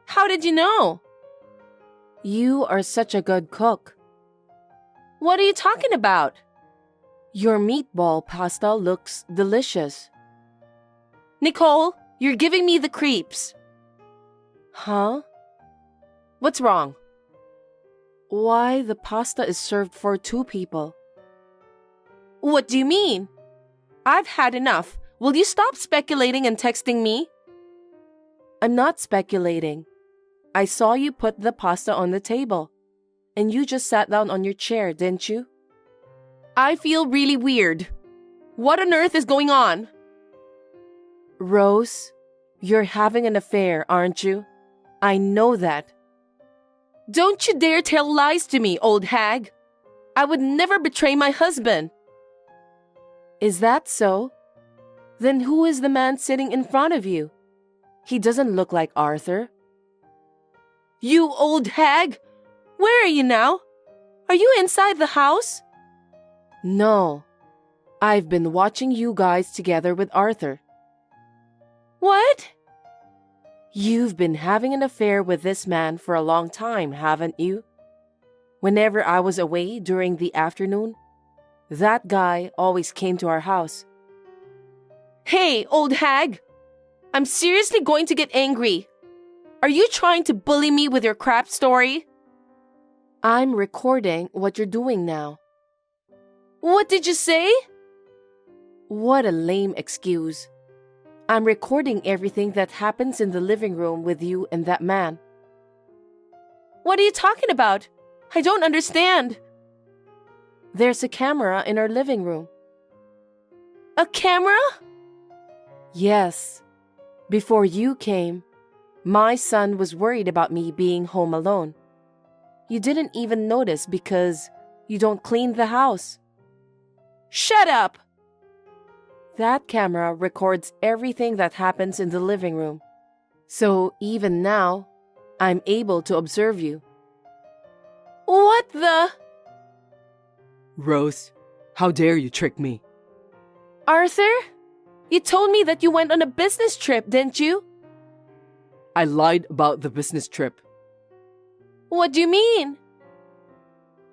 How did you know? You are such a good cook. What are you talking about? Your meatball pasta looks delicious. Nicole, you're giving me the creeps. Huh? What's wrong? Why the pasta is served for 2 people? What do you mean? I've had enough. Will you stop speculating and texting me? I'm not speculating. I saw you put the pasta on the table, and you just sat down on your chair, didn't you? I feel really weird. What on earth is going on? Rose, you're having an affair, aren't you? I know that. Don't you dare tell lies to me, old hag. I would never betray my husband. Is that so? Then who is the man sitting in front of you? He doesn't look like Arthur. You old hag! Where are you now? Are you inside the house? No. I've been watching you guys together with Arthur. What? You've been having an affair with this man for a long time, haven't you? Whenever I was away during the afternoon, that guy always came to our house. Hey, old hag! I'm seriously going to get angry. Are you trying to bully me with your crap story? I'm recording what you're doing now. What did you say? What a lame excuse. I'm recording everything that happens in the living room with you and that man. What are you talking about? I don't understand. There's a camera in our living room. A camera? Yes. Before you came, my son was worried about me being home alone. You didn't even notice because you don't clean the house. Shut up! That camera records everything that happens in the living room. So even now, I'm able to observe you. What the? Rose, how dare you trick me? Arthur? You told me that you went on a business trip, didn't you? I lied about the business trip. What do you mean?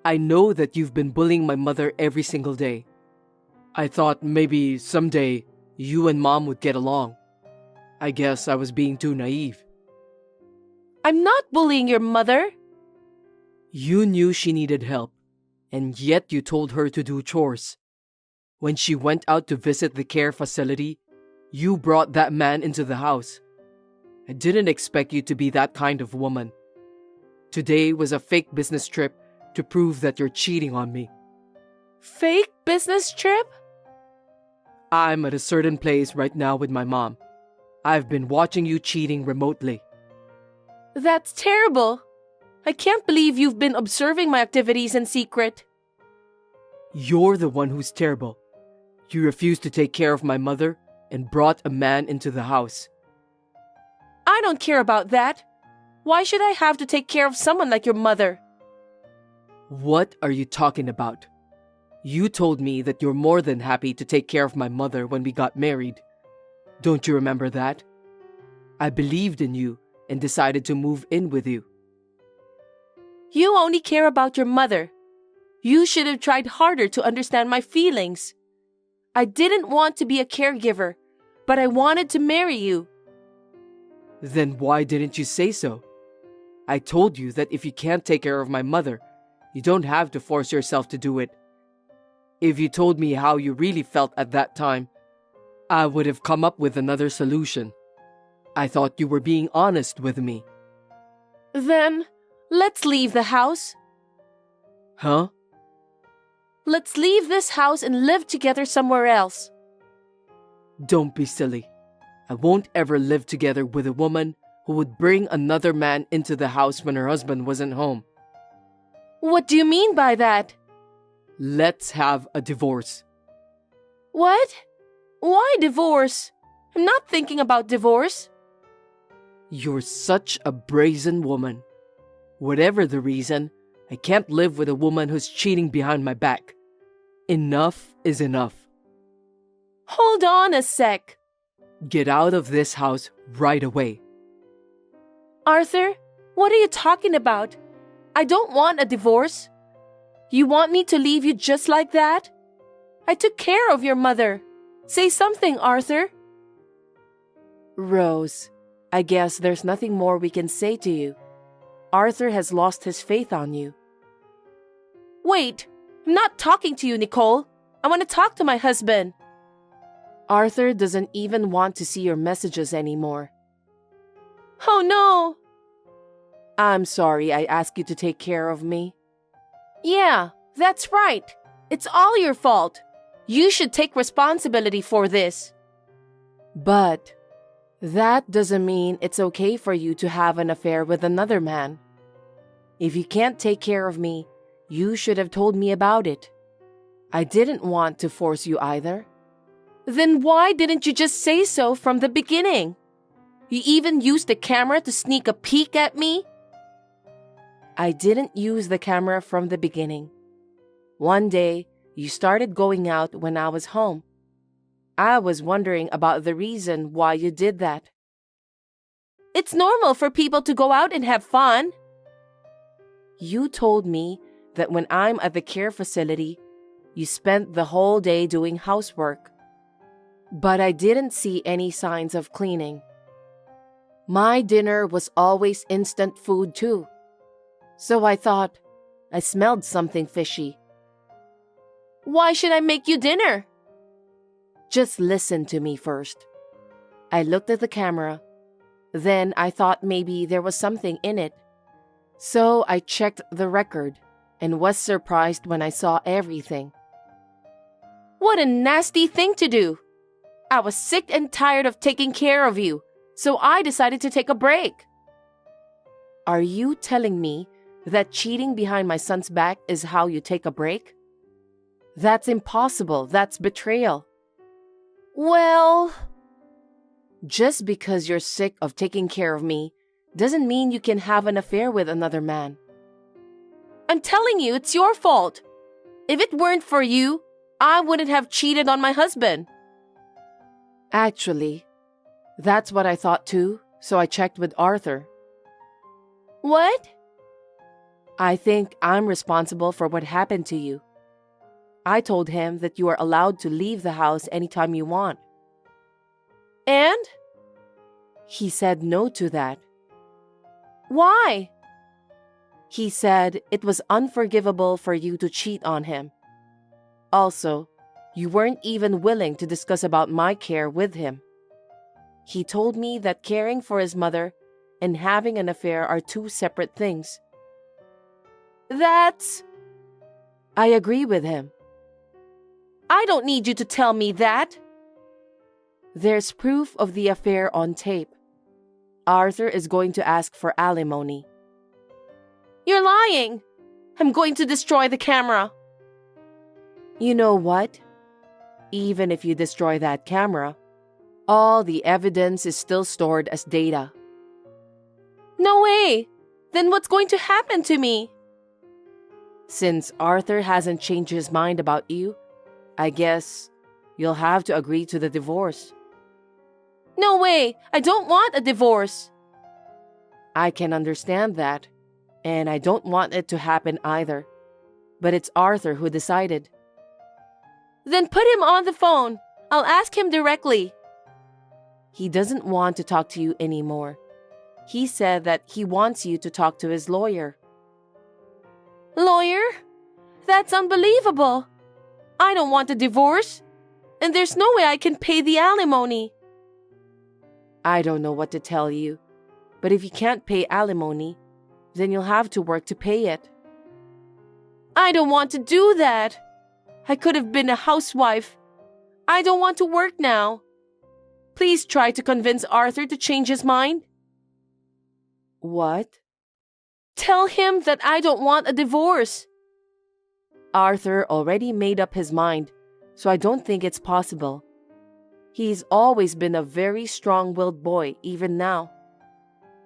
I know that you've been bullying my mother every single day. I thought maybe someday you and Mom would get along. I guess I was being too naive. I'm not bullying your mother. You knew she needed help, and yet you told her to do chores. When she went out to visit the care facility, you brought that man into the house. I didn't expect you to be that kind of woman. Today was a fake business trip to prove that you're cheating on me. Fake business trip? I'm at a certain place right now with my mom. I've been watching you cheating remotely. That's terrible. I can't believe you've been observing my activities in secret. You're the one who's terrible. You refused to take care of my mother and brought a man into the house. I don't care about that. Why should I have to take care of someone like your mother? What are you talking about? You told me that you're more than happy to take care of my mother when we got married. Don't you remember that? I believed in you and decided to move in with you. You only care about your mother. You should have tried harder to understand my feelings. I didn't want to be a caregiver, but I wanted to marry you. Then why didn't you say so? I told you that if you can't take care of my mother, you don't have to force yourself to do it. If you told me how you really felt at that time, I would have come up with another solution. I thought you were being honest with me. Then, let's leave the house. Huh? Let's leave this house and live together somewhere else. Don't be silly. I won't ever live together with a woman who would bring another man into the house when her husband wasn't home. What do you mean by that? Let's have a divorce. What? Why divorce? I'm not thinking about divorce. You're such a brazen woman. Whatever the reason, I can't live with a woman who's cheating behind my back. Enough is enough. Hold on a sec. Get out of this house right away. Arthur, what are you talking about? I don't want a divorce. You want me to leave you just like that? I took care of your mother. Say something, Arthur. Rose, I guess there's nothing more we can say to you. Arthur has lost his faith on you. Wait, I'm not talking to you, Nicole. I want to talk to my husband. Arthur doesn't even want to see your messages anymore. Oh no! I'm sorry I asked you to take care of me. Yeah, that's right. It's all your fault. You should take responsibility for this. But that doesn't mean it's okay for you to have an affair with another man. If you can't take care of me, you should have told me about it. I didn't want to force you either. Then why didn't you just say so from the beginning? You even used the camera to sneak a peek at me? I didn't use the camera from the beginning. One day, you started going out when I was home. I was wondering about the reason why you did that. It's normal for people to go out and have fun. You told me that when I'm at the care facility, you spent the whole day doing housework. But I didn't see any signs of cleaning. My dinner was always instant food too. So I thought I smelled something fishy. Why should I make you dinner? Just listen to me first. I looked at the camera. Then I thought maybe there was something in it. So I checked the record and was surprised when I saw everything. What a nasty thing to do. I was sick and tired of taking care of you, so I decided to take a break. Are you telling me that cheating behind my son's back is how you take a break? That's impossible. That's betrayal. Well, just because you're sick of taking care of me doesn't mean you can have an affair with another man. I'm telling you, it's your fault. If it weren't for you, I wouldn't have cheated on my husband. Actually, that's what I thought too, so I checked with Arthur. What? I think I'm responsible for what happened to you. I told him that you are allowed to leave the house anytime you want. And? He said no to that. Why? He said it was unforgivable for you to cheat on him. Also, you weren't even willing to discuss about my care with him. He told me that caring for his mother and having an affair are two separate things. That's... I agree with him. I don't need you to tell me that. There's proof of the affair on tape. Arthur is going to ask for alimony. You're lying. I'm going to destroy the camera. You know what? Even if you destroy that camera, all the evidence is still stored as data. No way! Then what's going to happen to me? Since Arthur hasn't changed his mind about you, I guess you'll have to agree to the divorce. No way! I don't want a divorce! I can understand that, and I don't want it to happen either. But it's Arthur who decided. Then put him on the phone. I'll ask him directly. He doesn't want to talk to you anymore. He said that he wants you to talk to his lawyer. Lawyer? That's unbelievable. I don't want a divorce, and there's no way I can pay the alimony. I don't know what to tell you, but if you can't pay alimony, then you'll have to work to pay it. I don't want to do that. I could have been a housewife. I don't want to work now. Please try to convince Arthur to change his mind. What? Tell him that I don't want a divorce. Arthur already made up his mind, so I don't think it's possible. He's always been a very strong-willed boy, even now.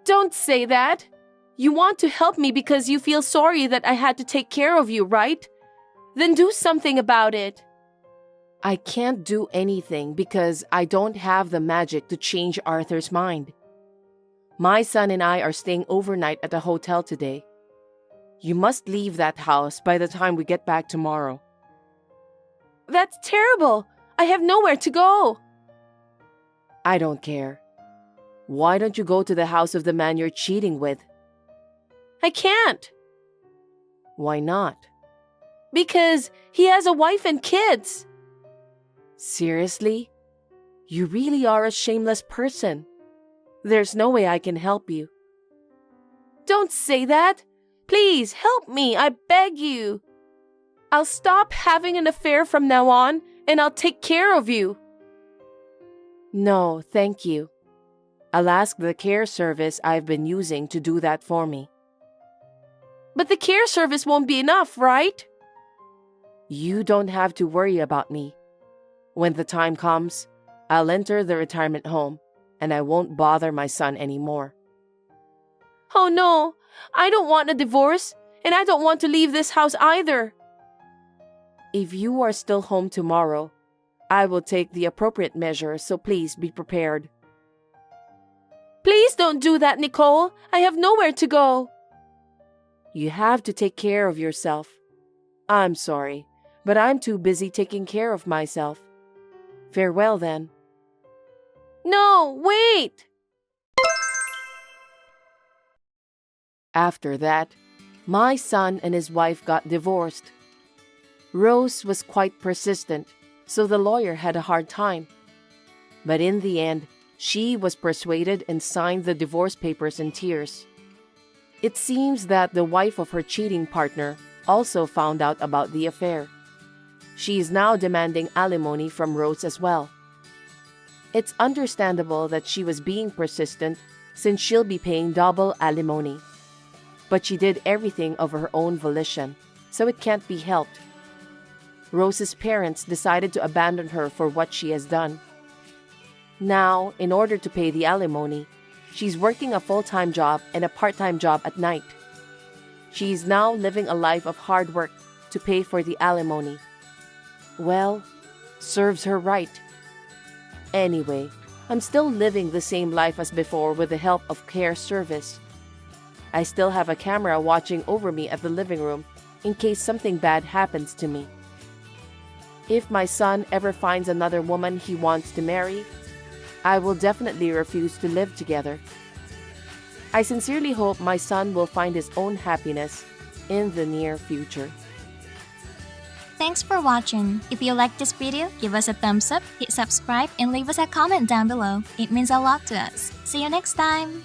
Don't say that. You want to help me because you feel sorry that I had to take care of you, right? Then do something about it. I can't do anything because I don't have the magic to change Arthur's mind. My son and I are staying overnight at a hotel today. You must leave that house by the time we get back tomorrow. That's terrible. I have nowhere to go. I don't care. Why don't you go to the house of the man you're cheating with? I can't. Why not? Because he has a wife and kids. Seriously? You really are a shameless person. There's no way I can help you. Don't say that. Please help me, I beg you. I'll stop having an affair from now on, and I'll take care of you. No, thank you. I'll ask the care service I've been using to do that for me. But the care service won't be enough, right? You don't have to worry about me. When the time comes, I'll enter the retirement home, and I won't bother my son anymore. Oh no, I don't want a divorce, and I don't want to leave this house either. If you are still home tomorrow, I will take the appropriate measures, so please be prepared. Please don't do that, Nicole. I have nowhere to go. You have to take care of yourself. I'm sorry, but I'm too busy taking care of myself. Farewell then. No, wait! After that, my son and his wife got divorced. Rose was quite persistent, so the lawyer had a hard time. But in the end, she was persuaded and signed the divorce papers in tears. It seems that the wife of her cheating partner also found out about the affair. She is now demanding alimony from Rose as well. It's understandable that she was being persistent since she'll be paying double alimony. But she did everything of her own volition, so it can't be helped. Rose's parents decided to abandon her for what she has done. Now, in order to pay the alimony, she's working a full-time job and a part-time job at night. She is now living a life of hard work to pay for the alimony. Well, serves her right. Anyway, I'm still living the same life as before with the help of care service. I still have a camera watching over me at the living room in case something bad happens to me. If my son ever finds another woman he wants to marry, I will definitely refuse to live together. I sincerely hope my son will find his own happiness in the near future. Thanks for watching. If you liked this video, give us a thumbs up, hit subscribe, and leave us a comment down below. It means a lot to us. See you next time!